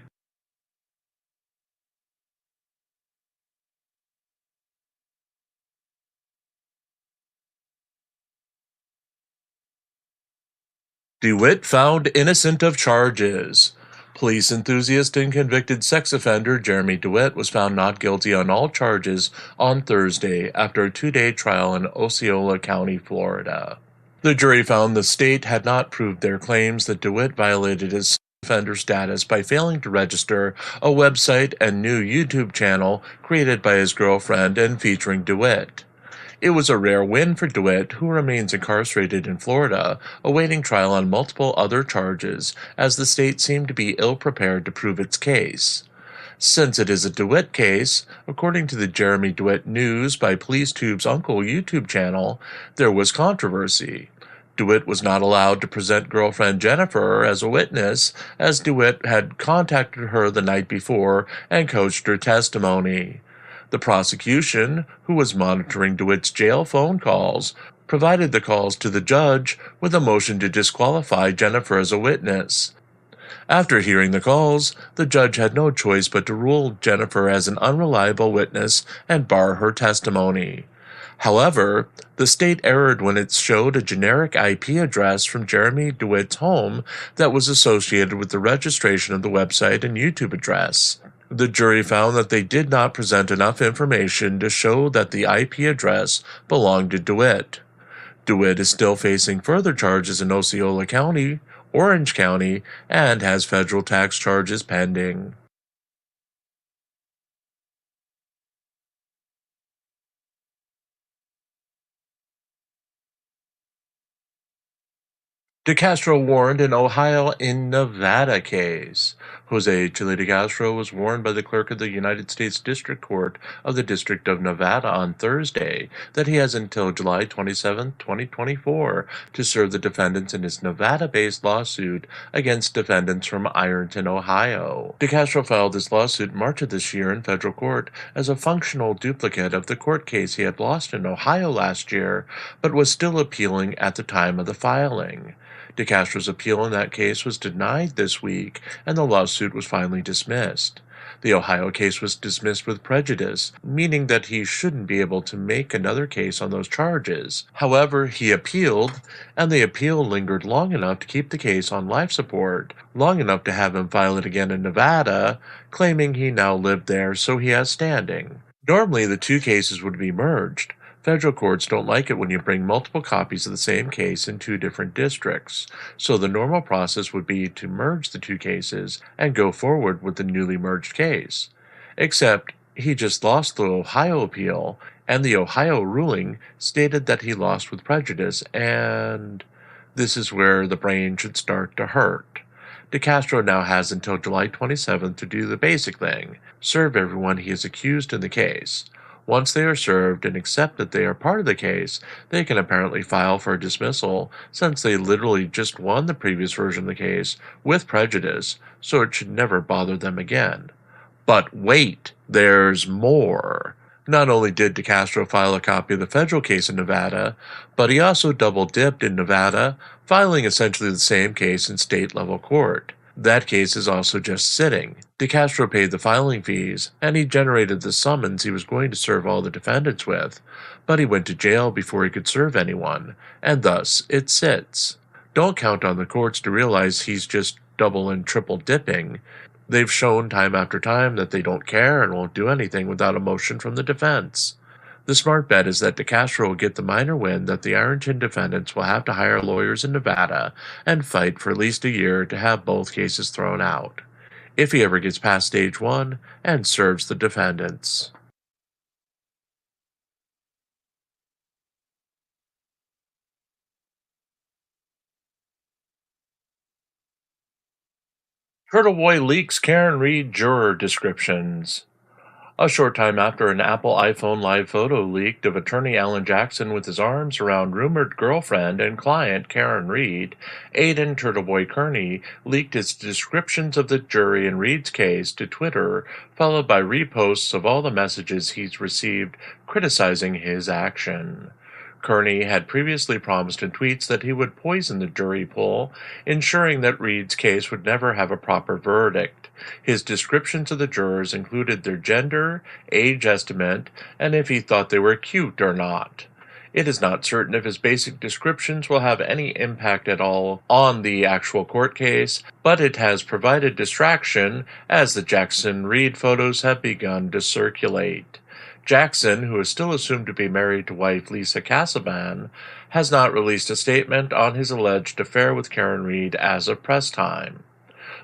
[SPEAKER 2] DeWitt found innocent of charges. Police enthusiast and convicted sex offender Jeremy DeWitt was found not guilty on all charges on Thursday after a 2-day trial in Osceola County, Florida. The jury found the state had not proved their claims that DeWitt violated his sex offender status by failing to register a website and new YouTube channel created by his girlfriend and featuring DeWitt. It was a rare win for DeWitt, who remains incarcerated in Florida, awaiting trial on multiple other charges, as the state seemed to be ill-prepared to prove its case. Since it is a DeWitt case, according to the Jeremy DeWitt News by PoliceTube's Uncle YouTube channel, there was controversy. DeWitt was not allowed to present girlfriend Jennifer as a witness, as DeWitt had contacted her the night before and coached her testimony. The prosecution, who was monitoring DeWitt's jail phone calls, provided the calls to the judge with a motion to disqualify Jennifer as a witness. After hearing the calls, the judge had no choice but to rule Jennifer as an unreliable witness and bar her testimony. However, the state erred when it showed a generic IP address from Jeremy DeWitt's home that was associated with the registration of the website and YouTube address. The jury found that they did not present enough information to show that the IP address belonged to DeWitt. DeWitt is still facing further charges in Osceola County, Orange County, and has federal tax charges pending. DeCastro warned in Ohio in Nevada case. Jose Chile DeCastro was warned by the clerk of the United States District Court of the District of Nevada on Thursday that he has until July 27, 2024 to serve the defendants in his Nevada-based lawsuit against defendants from Ironton, Ohio. DeCastro filed this lawsuit in March of this year in federal court as a functional duplicate of the court case he had lost in Ohio last year, but was still appealing at the time of the filing. DeCastro's appeal in that case was denied this week, and the lawsuit was finally dismissed. The Ohio case was dismissed with prejudice, meaning that he shouldn't be able to make another case on those charges. However, he appealed, and the appeal lingered long enough to keep the case on life support, long enough to have him file it again in Nevada, claiming he now lived there, so he has standing. Normally, the two cases would be merged. Federal courts don't like it when you bring multiple copies of the same case in two different districts, so the normal process would be to merge the two cases and go forward with the newly merged case. Except he just lost the Ohio appeal, and the Ohio ruling stated that he lost with prejudice, and this is where the brain should start to hurt. DeCastro now has until July 27th to do the basic thing, serve everyone he is accused in the case. Once they are served and accept that they are part of the case, they can apparently file for a dismissal, since they literally just won the previous version of the case with prejudice, so it should never bother them again. But wait, there's more. Not only did DeCastro file a copy of the federal case in Nevada, but he also double-dipped in Nevada, filing essentially the same case in state-level court. That case is also just sitting. DeCastro paid the filing fees, and he generated the summons he was going to serve all the defendants with, but he went to jail before he could serve anyone, and thus it sits. Don't count on the courts to realize he's just double and triple dipping. They've shown time after time that they don't care and won't do anything without a motion from the defense. The smart bet is that DeCastro will get the minor win that the Ironton defendants will have to hire lawyers in Nevada and fight for at least a year to have both cases thrown out, if he ever gets past stage 1 and serves the defendants. Turtle Boy leaks Karen Reed juror descriptions. A short time after an Apple iPhone live photo leaked of attorney Alan Jackson with his arms around rumored girlfriend and client Karen Reed, Aidan Turtleboy Kearney leaked his descriptions of the jury in Reed's case to Twitter, followed by reposts of all the messages he's received criticizing his action. Kearney had previously promised in tweets that he would poison the jury pool, ensuring that Reed's case would never have a proper verdict. His descriptions of the jurors included their gender, age estimate, and if he thought they were cute or not. It is not certain if his basic descriptions will have any impact at all on the actual court case, but it has provided distraction as the Jackson-Reed photos have begun to circulate. Jackson, who is still assumed to be married to wife Lisa Casaban, has not released a statement on his alleged affair with Karen Reed as of press time.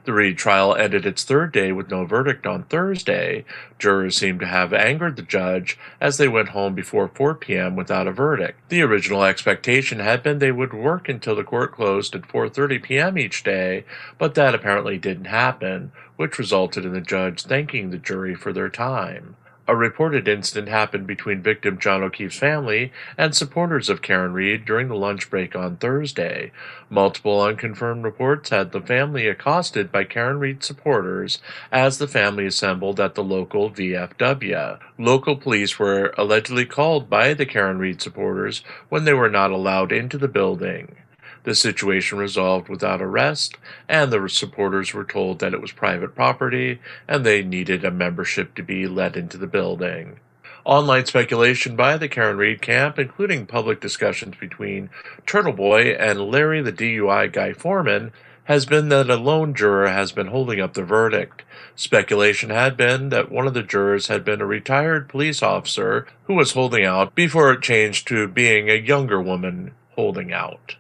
[SPEAKER 2] The Reed trial ended its third day with no verdict on Thursday. Jurors seem to have angered the judge as they went home before 4 p.m. without a verdict. The original expectation had been they would work until the court closed at 4:30 p.m. each day, but that apparently didn't happen, which resulted in the judge thanking the jury for their time. A reported incident happened between victim John O'Keefe's family and supporters of Karen Reed during the lunch break on Thursday. Multiple unconfirmed reports had the family accosted by Karen Reed supporters as the family assembled at the local VFW. Local police were allegedly called by the Karen Reed supporters when they were not allowed into the building. The situation resolved without arrest, and the supporters were told that it was private property and they needed a membership to be let into the building. Online speculation by the Karen Reed camp, including public discussions between Turtleboy and Larry the DUI guy foreman, has been that a lone juror has been holding up the verdict. Speculation had been that one of the jurors had been a retired police officer who was holding out before it changed to being a younger woman holding out.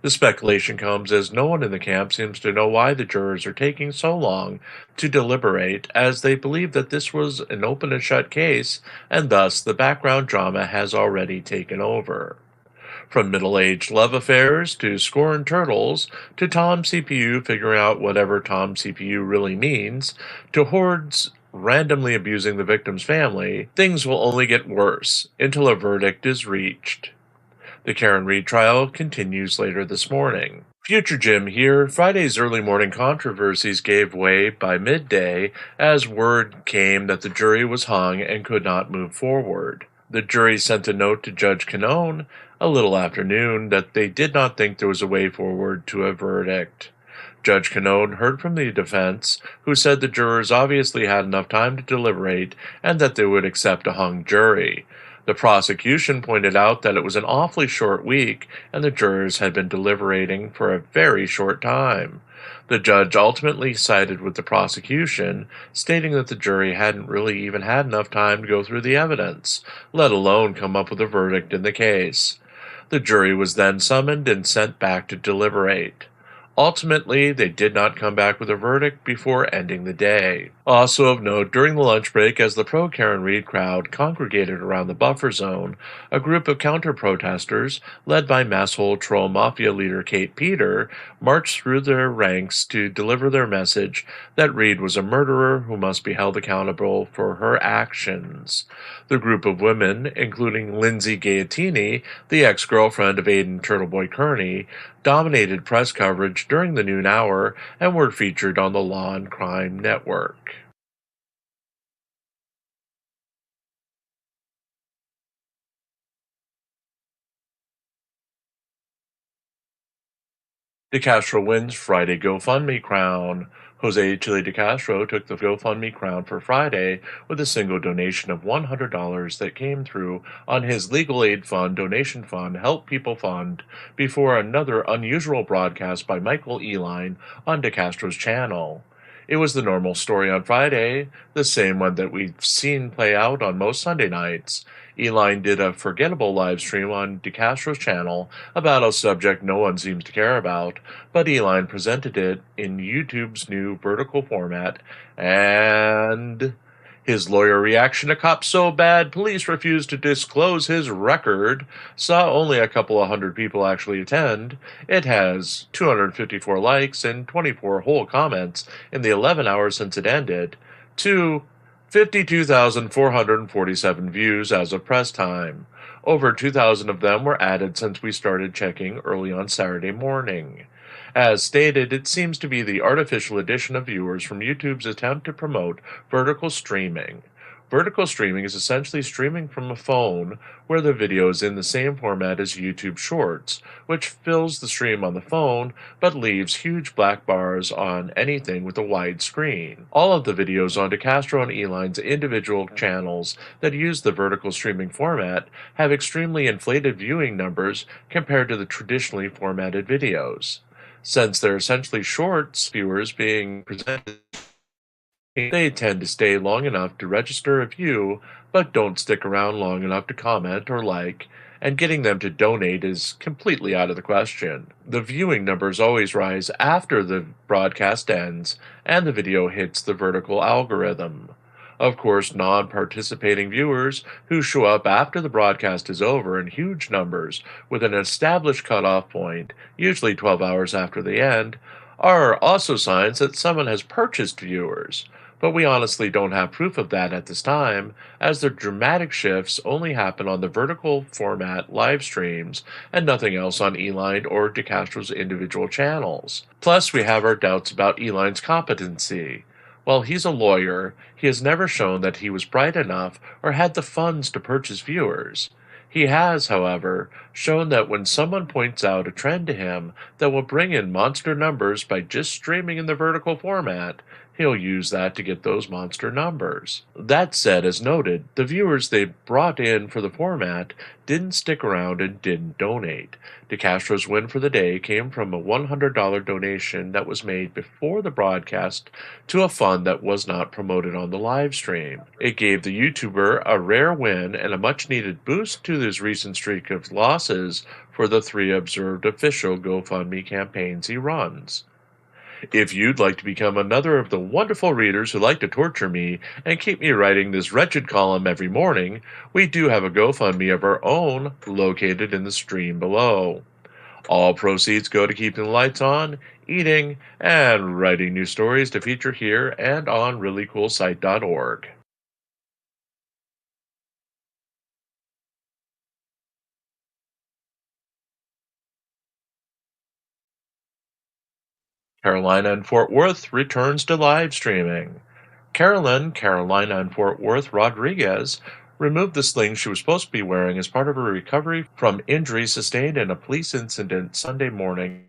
[SPEAKER 2] The speculation comes as no one in the camp seems to know why the jurors are taking so long to deliberate, as they believe that this was an open and shut case, and thus the background drama has already taken over. From middle-aged love affairs to scorned turtles, to Tom CPU figuring out whatever Tom CPU really means, to hordes randomly abusing the victim's family, things will only get worse until a verdict is reached. The Karen Reed trial continues later this morning. Future Jim here. Friday's early morning controversies gave way by midday as word came that the jury was hung and could not move forward. The jury sent a note to Judge Canone a little after noon that they did not think there was a way forward to a verdict. Judge Canode heard from the defense, who said the jurors obviously had enough time to deliberate and that they would accept a hung jury. The prosecution pointed out that it was an awfully short week and the jurors had been deliberating for a very short time. The judge ultimately sided with the prosecution, stating that the jury hadn't really even had enough time to go through the evidence, let alone come up with a verdict in the case. The jury was then summoned and sent back to deliberate. Ultimately, they did not come back with a verdict before ending the day. Also of note, during the lunch break, as the pro-Karen Reed crowd congregated around the buffer zone, a group of counter-protesters, led by masshole troll mafia leader Kate Peter, marched through their ranks to deliver their message that Reed was a murderer who must be held accountable for her actions. The group of women, including Lindsay Gaetini, the ex-girlfriend of Aidan Turtleboy Kearney, dominated press coverage during the noon hour and were featured on the Law and Crime Network. DeCastro wins Friday GoFundMe crown. Jose Chile DeCastro took the GoFundMe crown for Friday with a single donation of $100 that came through on his legal aid fund donation fund Help People Fund before another unusual broadcast by Michael Eline on DeCastro's channel. It was the normal story on Friday, the same one that we've seen play out on most Sunday nights. Eline did a forgettable live stream on DeCastro's channel about a subject no one seems to care about, but Eline presented it in YouTube's new vertical format, and his lawyer reaction to cops so bad police refused to disclose his record saw only a couple of hundred people actually attend. It has 254 likes and 24 whole comments in the 11 hours since it ended, to 52,447 views as of press time. Over 2,000 of them were added since we started checking early on Saturday morning. As stated, it seems to be the artificial addition of viewers from YouTube's attempt to promote vertical streaming. Vertical streaming is essentially streaming from a phone where the video is in the same format as YouTube Shorts, which fills the stream on the phone but leaves huge black bars on anything with a wide screen. All of the videos on DeCastro and Eline's individual channels that use the vertical streaming format have extremely inflated viewing numbers compared to the traditionally formatted videos. Since they're essentially shorts, viewers being presented, they tend to stay long enough to register a view, but don't stick around long enough to comment or like, and getting them to donate is completely out of the question. The viewing numbers always rise after the broadcast ends and the video hits the vertical algorithm. Of course, non-participating viewers who show up after the broadcast is over in huge numbers with an established cutoff point, usually 12 hours after the end, are also signs that someone has purchased viewers. But we honestly don't have proof of that at this time, as the dramatic shifts only happen on the vertical format live streams and nothing else on Eline or DeCastro's individual channels. Plus, we have our doubts about Eline's competency. While he's a lawyer, he has never shown that he was bright enough or had the funds to purchase viewers. He has, however, shown that when someone points out a trend to him that will bring in monster numbers by just streaming in the vertical format, he'll use that to get those monster numbers. That said, as noted, the viewers they brought in for the format didn't stick around and didn't donate. DeCastro's win for the day came from a $100 donation that was made before the broadcast to a fund that was not promoted on the live stream. It gave the YouTuber a rare win and a much-needed boost to his recent streak of losses for the 3 observed official GoFundMe campaigns he runs. If you'd like to become another of the wonderful readers who like to torture me and keep me writing this wretched column every morning, we do have a GoFundMe of our own located in the stream below. All proceeds go to keeping the lights on, eating, and writing new stories to feature here and on ReallyCoolSite.org. Carolina and Fort Worth returns to live streaming. Carolina and Fort Worth Rodriguez removed the sling she was supposed to be wearing as part of her recovery from injuries sustained in a police incident Sunday morning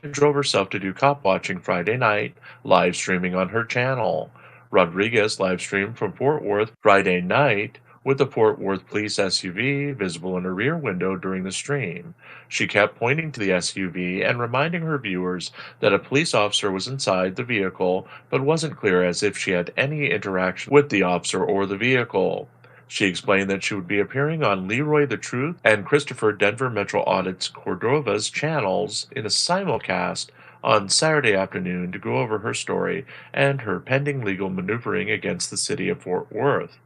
[SPEAKER 2] and drove herself to do cop watching Friday night, live streaming on her channel. Rodriguez live streamed from Fort Worth Friday night with the Fort Worth police SUV visible in her rear window during the stream. She kept pointing to the SUV and reminding her viewers that a police officer was inside the vehicle, but wasn't clear as if she had any interaction with the officer or the vehicle. She explained that she would be appearing on Leroy the Truth and Christopher Denver Metro Audits Cordova's channels in a simulcast on Saturday afternoon to go over her story and her pending legal maneuvering against the city of Fort Worth.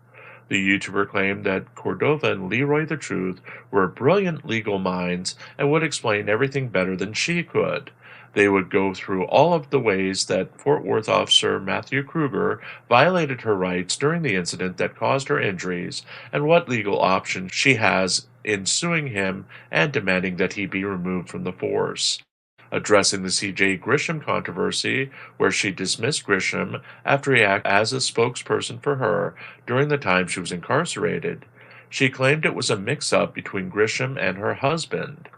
[SPEAKER 2] The YouTuber claimed that Cordova and Leroy the Truth were brilliant legal minds and would explain everything better than she could. They would go through all of the ways that Fort Worth officer Matthew Kruger violated her rights during the incident that caused her injuries and what legal options she has in suing him and demanding that he be removed from the force. Addressing the C.J. Grisham controversy, where she dismissed Grisham after he acted as a spokesperson for her during the time she was incarcerated. She claimed it was a mix-up between Grisham and her husband.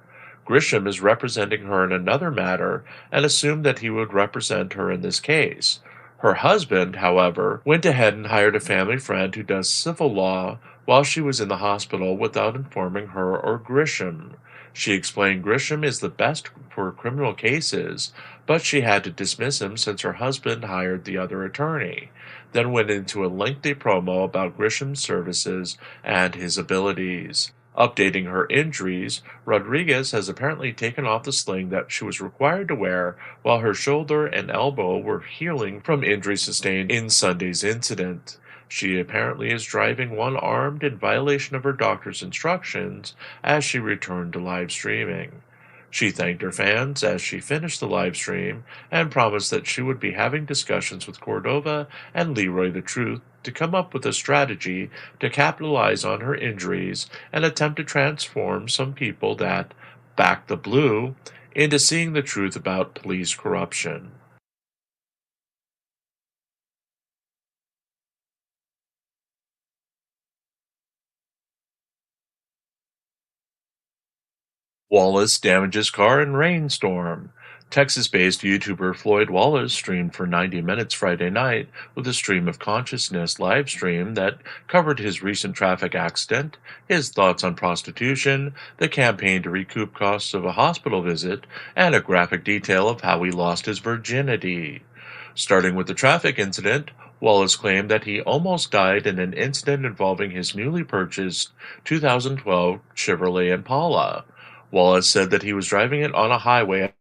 [SPEAKER 2] Grisham is representing her in another matter and assumed that he would represent her in this case. Her husband, however, went ahead and hired a family friend who does civil law while she was in the hospital without informing her or Grisham. She explained Grisham is the best for criminal cases, but she had to dismiss him since her husband hired the other attorney, then went into a lengthy promo about Grisham's services and his abilities. Updating her injuries, Rodriguez has apparently taken off the sling that she was required to wear while her shoulder and elbow were healing from injuries sustained in Sunday's incident. She apparently is driving one-armed in violation of her doctor's instructions as she returned to live streaming. She thanked her fans as she finished the live stream and promised that she would be having discussions with Cordova and Leroy the Truth to come up with a strategy to capitalize on her injuries and attempt to transform some people that back the blue into seeing the truth about police corruption. Wallace damages car in rainstorm. Texas-based YouTuber Floyd Wallace streamed for 90 minutes Friday night with a stream of consciousness live stream that covered his recent traffic accident, his thoughts on prostitution, the campaign to recoup costs of a hospital visit, and a graphic detail of how he lost his virginity. Starting with the traffic incident, Wallace claimed that he almost died in an incident involving his newly purchased 2012 Chevrolet Impala. Wallace said that he was driving it on a highway at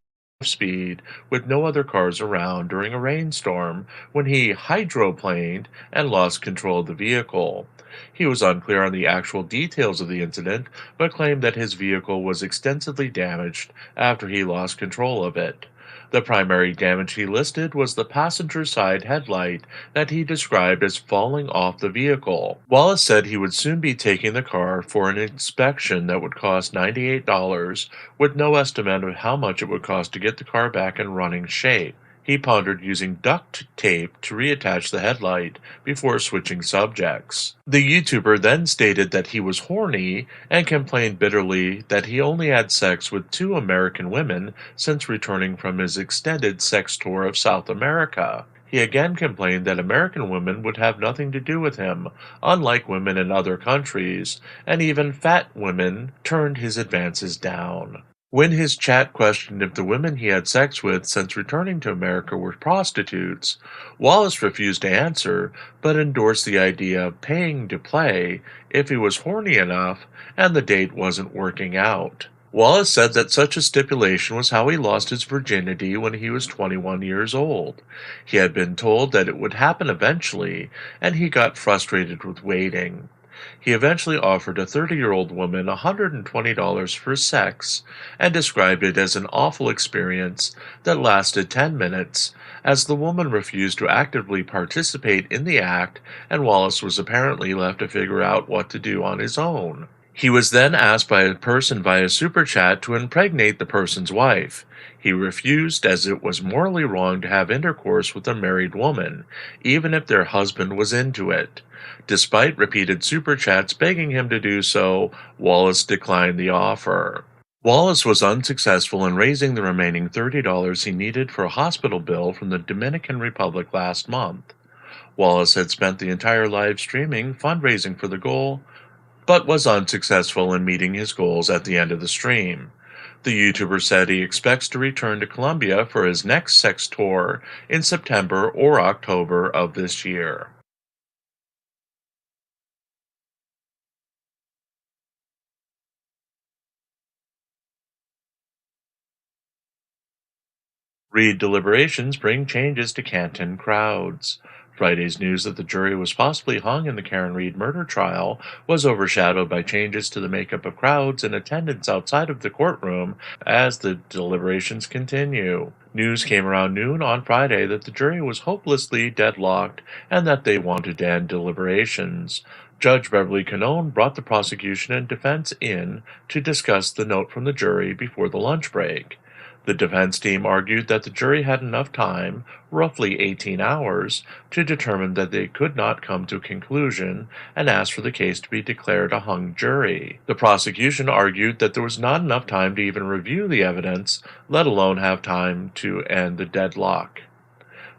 [SPEAKER 2] speed with no other cars around during a rainstorm when he hydroplaned and lost control of the vehicle. He was unclear on the actual details of the incident, but claimed that his vehicle was extensively damaged after he lost control of it. The primary damage he listed was the passenger side headlight that he described as falling off the vehicle. Wallace said he would soon be taking the car for an inspection that would cost $98, with no estimate of how much it would cost to get the car back in running shape. He pondered using duct tape to reattach the headlight before switching subjects. The YouTuber then stated that he was horny and complained bitterly that he only had sex with 2 American women since returning from his extended sex tour of South America. He again complained that American women would have nothing to do with him, unlike women in other countries, and even fat women turned his advances down. When his chat questioned if the women he had sex with since returning to America were prostitutes, Wallace refused to answer, but endorsed the idea of paying to play if he was horny enough and the date wasn't working out. Wallace said that such a stipulation was how he lost his virginity when he was 21 years old. He had been told that it would happen eventually, and he got frustrated with waiting. He eventually offered a 30-year-old woman $120 for sex and described it as an awful experience that lasted 10 minutes, as the woman refused to actively participate in the act and Wallace was apparently left to figure out what to do on his own. He was then asked by a person via Super Chat to impregnate the person's wife. He refused as it was morally wrong to have intercourse with a married woman, even if their husband was into it. Despite repeated Super Chats begging him to do so, Wallace declined the offer. Wallace was unsuccessful in raising the remaining $30 he needed for a hospital bill from the Dominican Republic last month. Wallace had spent the entire live streaming fundraising for the goal, but was unsuccessful in meeting his goals at the end of the stream. The YouTuber said he expects to return to Colombia for his next sex tour in September or October of this year. Reid deliberations bring changes to Canton crowds. Friday's news that the jury was possibly hung in the Karen Reid murder trial was overshadowed by changes to the makeup of crowds in attendance outside of the courtroom as the deliberations continue. News came around noon on Friday that the jury was hopelessly deadlocked and that they wanted to end deliberations. Judge Beverly Canone brought the prosecution and defense in to discuss the note from the jury before the lunch break. The defense team argued that the jury had enough time, roughly 18 hours, to determine that they could not come to a conclusion and asked for the case to be declared a hung jury. The prosecution argued that there was not enough time to even review the evidence, let alone have time to end the deadlock.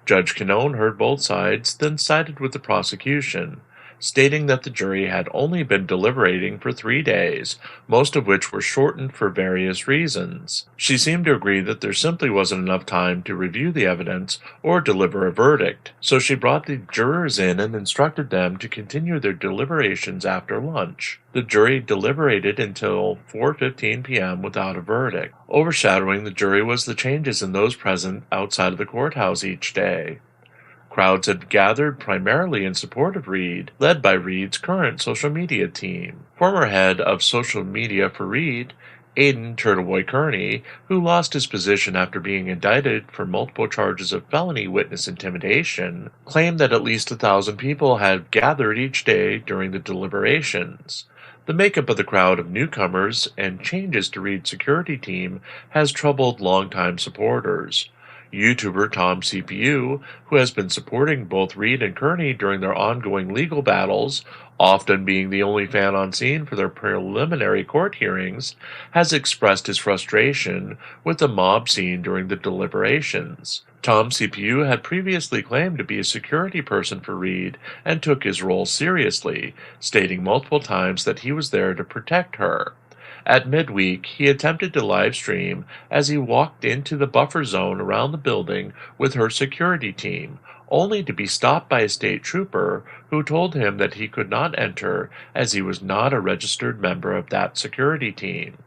[SPEAKER 2] Judge Canone heard both sides, then sided with the prosecution, stating that the jury had only been deliberating for 3 days, most of which were shortened for various reasons. She seemed to agree that there simply wasn't enough time to review the evidence or deliver a verdict, so she brought the jurors in and instructed them to continue their deliberations after lunch. The jury deliberated until 4:15 p.m. without a verdict. Overshadowing the jury was the changes in those present outside of the courthouse each day. Crowds had gathered primarily in support of Reid, led by Reid's current social media team. Former head of social media for Reid, Aidan Turtleboy Kearney, who lost his position after being indicted for multiple charges of felony witness intimidation, claimed that at least 1,000 people had gathered each day during the deliberations. The makeup of the crowd of newcomers and changes to Reid's security team has troubled longtime supporters. YouTuber Tom CPU, who has been supporting both Reid and Kearney during their ongoing legal battles, often being the only fan on scene for their preliminary court hearings, has expressed his frustration with the mob scene during the deliberations. Tom CPU had previously claimed to be a security person for Reid and took his role seriously, stating multiple times that he was there to protect her. At midweek, he attempted to live stream as he walked into the buffer zone around the building with her security team, only to be stopped by a state trooper who told him that he could not enter as he was not a registered member of that security team.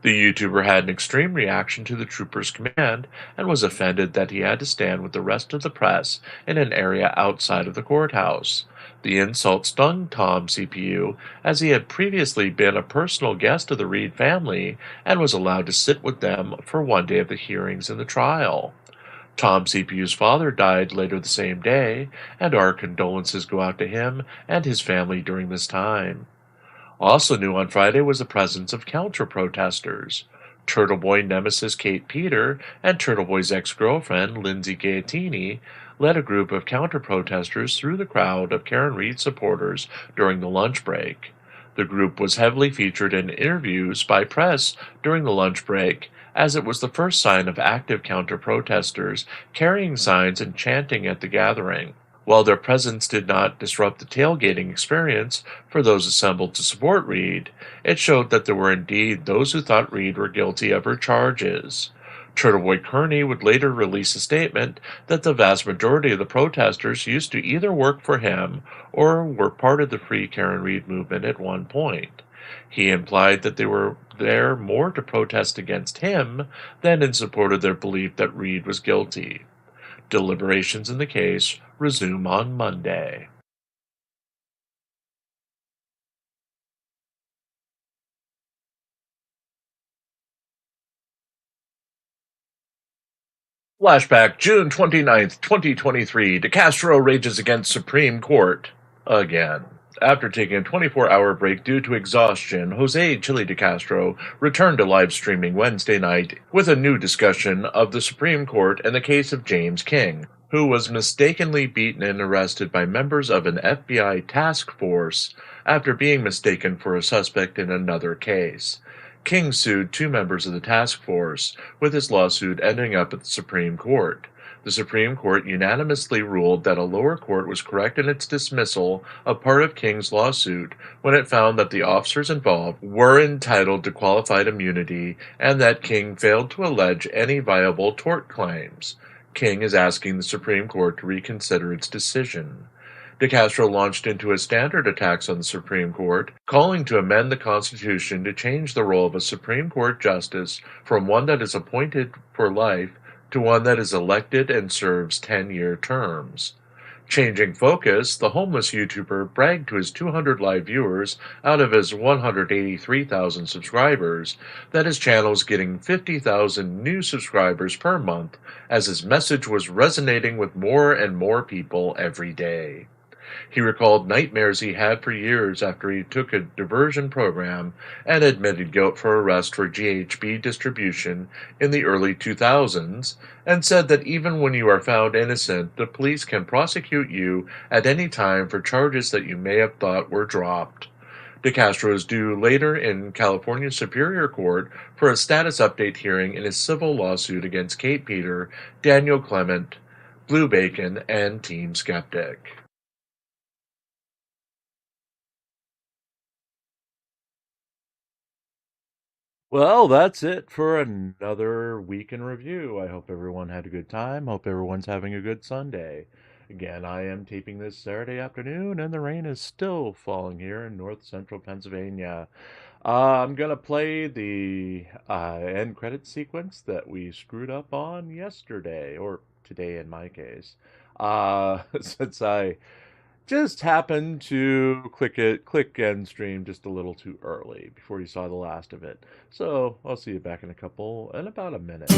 [SPEAKER 2] The YouTuber had an extreme reaction to the trooper's command and was offended that he had to stand with the rest of the press in an area outside of the courthouse. The insult stung Tom CPU, as he had previously been a personal guest of the Reid family and was allowed to sit with them for one day of the hearings in the trial. Tom CPU's father died later the same day, and our condolences go out to him and his family during this time. Also new on Friday was the presence of counter-protesters. Turtleboy nemesis Kate Peter and Turtleboy's ex-girlfriend Lindsay Gaetini led a group of counter-protesters through the crowd of Karen Reid supporters during the lunch break. The group was heavily featured in interviews by press during the lunch break, as it was the first sign of active counter-protesters carrying signs and chanting at the gathering. While their presence did not disrupt the tailgating experience for those assembled to support Reid, it showed that there were indeed those who thought Reid were guilty of her charges. Turtleboy Kearney would later release a statement that the vast majority of the protesters used to either work for him or were part of the Free Karen Reid movement at one point. He implied that they were there more to protest against him than in support of their belief that Reid was guilty. Deliberations in the case resume on Monday. Flashback June 29th, 2023. DeCastro rages against Supreme Court again. After taking a 24-hour break due to exhaustion, Jose Chili DeCastro returned to live streaming Wednesday night with a new discussion of the Supreme Court and the case of James King, who was mistakenly beaten and arrested by members of an FBI task force after being mistaken for a suspect in another case. King sued 2 members of the task force, with his lawsuit ending up at the Supreme Court. The Supreme Court unanimously ruled that a lower court was correct in its dismissal of part of King's lawsuit when it found that the officers involved were entitled to qualified immunity and that King failed to allege any viable tort claims. King is asking the Supreme Court to reconsider its decision. DeCastro launched into his standard attacks on the Supreme Court, calling to amend the Constitution to change the role of a Supreme Court justice from one that is appointed for life to one that is elected and serves 10-year terms. Changing focus, the homeless YouTuber bragged to his 200 live viewers out of his 183,000 subscribers that his channel is getting 50,000 new subscribers per month as his message was resonating with more and more people every day. He recalled nightmares he had for years after he took a diversion program and admitted guilt for arrest for GHB distribution in the early 2000s, and said that even when you are found innocent, the police can prosecute you at any time for charges that you may have thought were dropped. DeCastro is due later in California Superior Court for a status update hearing in his civil lawsuit against Kate Peter, Daniel Clement, Blue Bacon, and Team Skeptic. Well, that's it for another week in review. I hope everyone had a good time. Hope everyone's having a good Sunday. Again, I am taping this Saturday afternoon, and the rain is still falling here in north central Pennsylvania. I'm going to play the end credit sequence that we screwed up on yesterday, or today in my case, since I just happened to click end stream just a little too early before you saw the last of it. So I'll see you back in about a minute.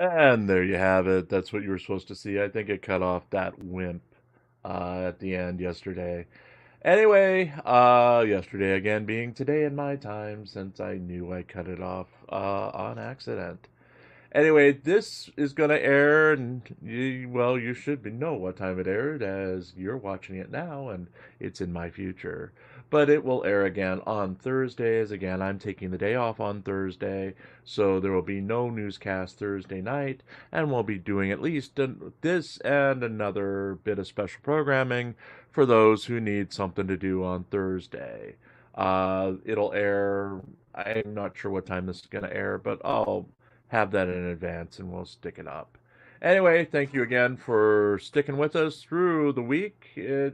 [SPEAKER 2] And there you have it. That's what you were supposed to see. I think it cut off that wimp at the end yesterday. Anyway, yesterday again being today in my time since I knew I cut it off on accident. Anyway, this is going to air, and you should know what time it aired as you're watching it now, and it's in my future. But it will air again on Thursdays. Again, I'm taking the day off on Thursday, so there will be no newscast Thursday night, and we'll be doing at least this and another bit of special programming for those who need something to do on Thursday. It'll air, I'm not sure what time this is going to air, but I'll have that in advance and we'll stick it up. Anyway, thank you again for sticking with us through the week. We're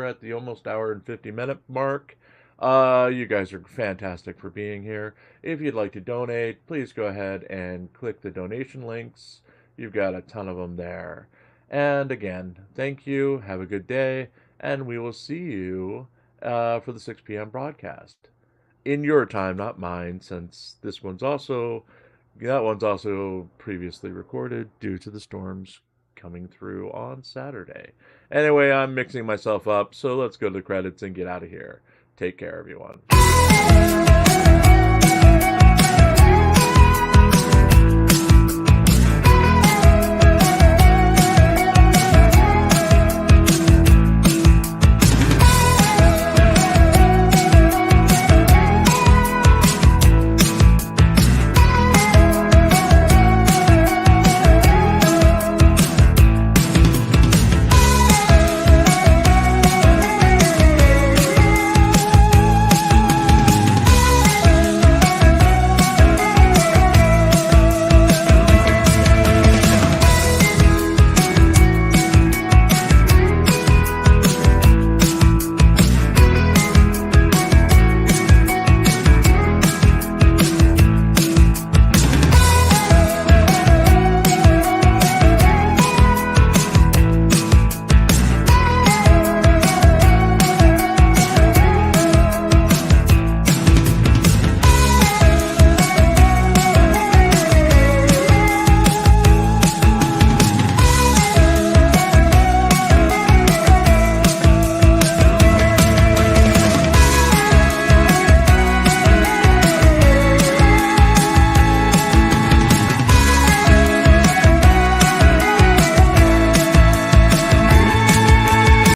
[SPEAKER 2] at the almost hour and 50-minute mark. You guys are fantastic for being here. If you'd like to donate, please go ahead and click the donation links. You've got a ton of them there. And again, thank you. Have a good day. And we will see you for the 6 p.m. broadcast. In your time, not mine, since that one's also previously recorded due to the storms coming through on Saturday. Anyway, I'm mixing myself up, so let's go to the credits and get out of here. Take care, everyone.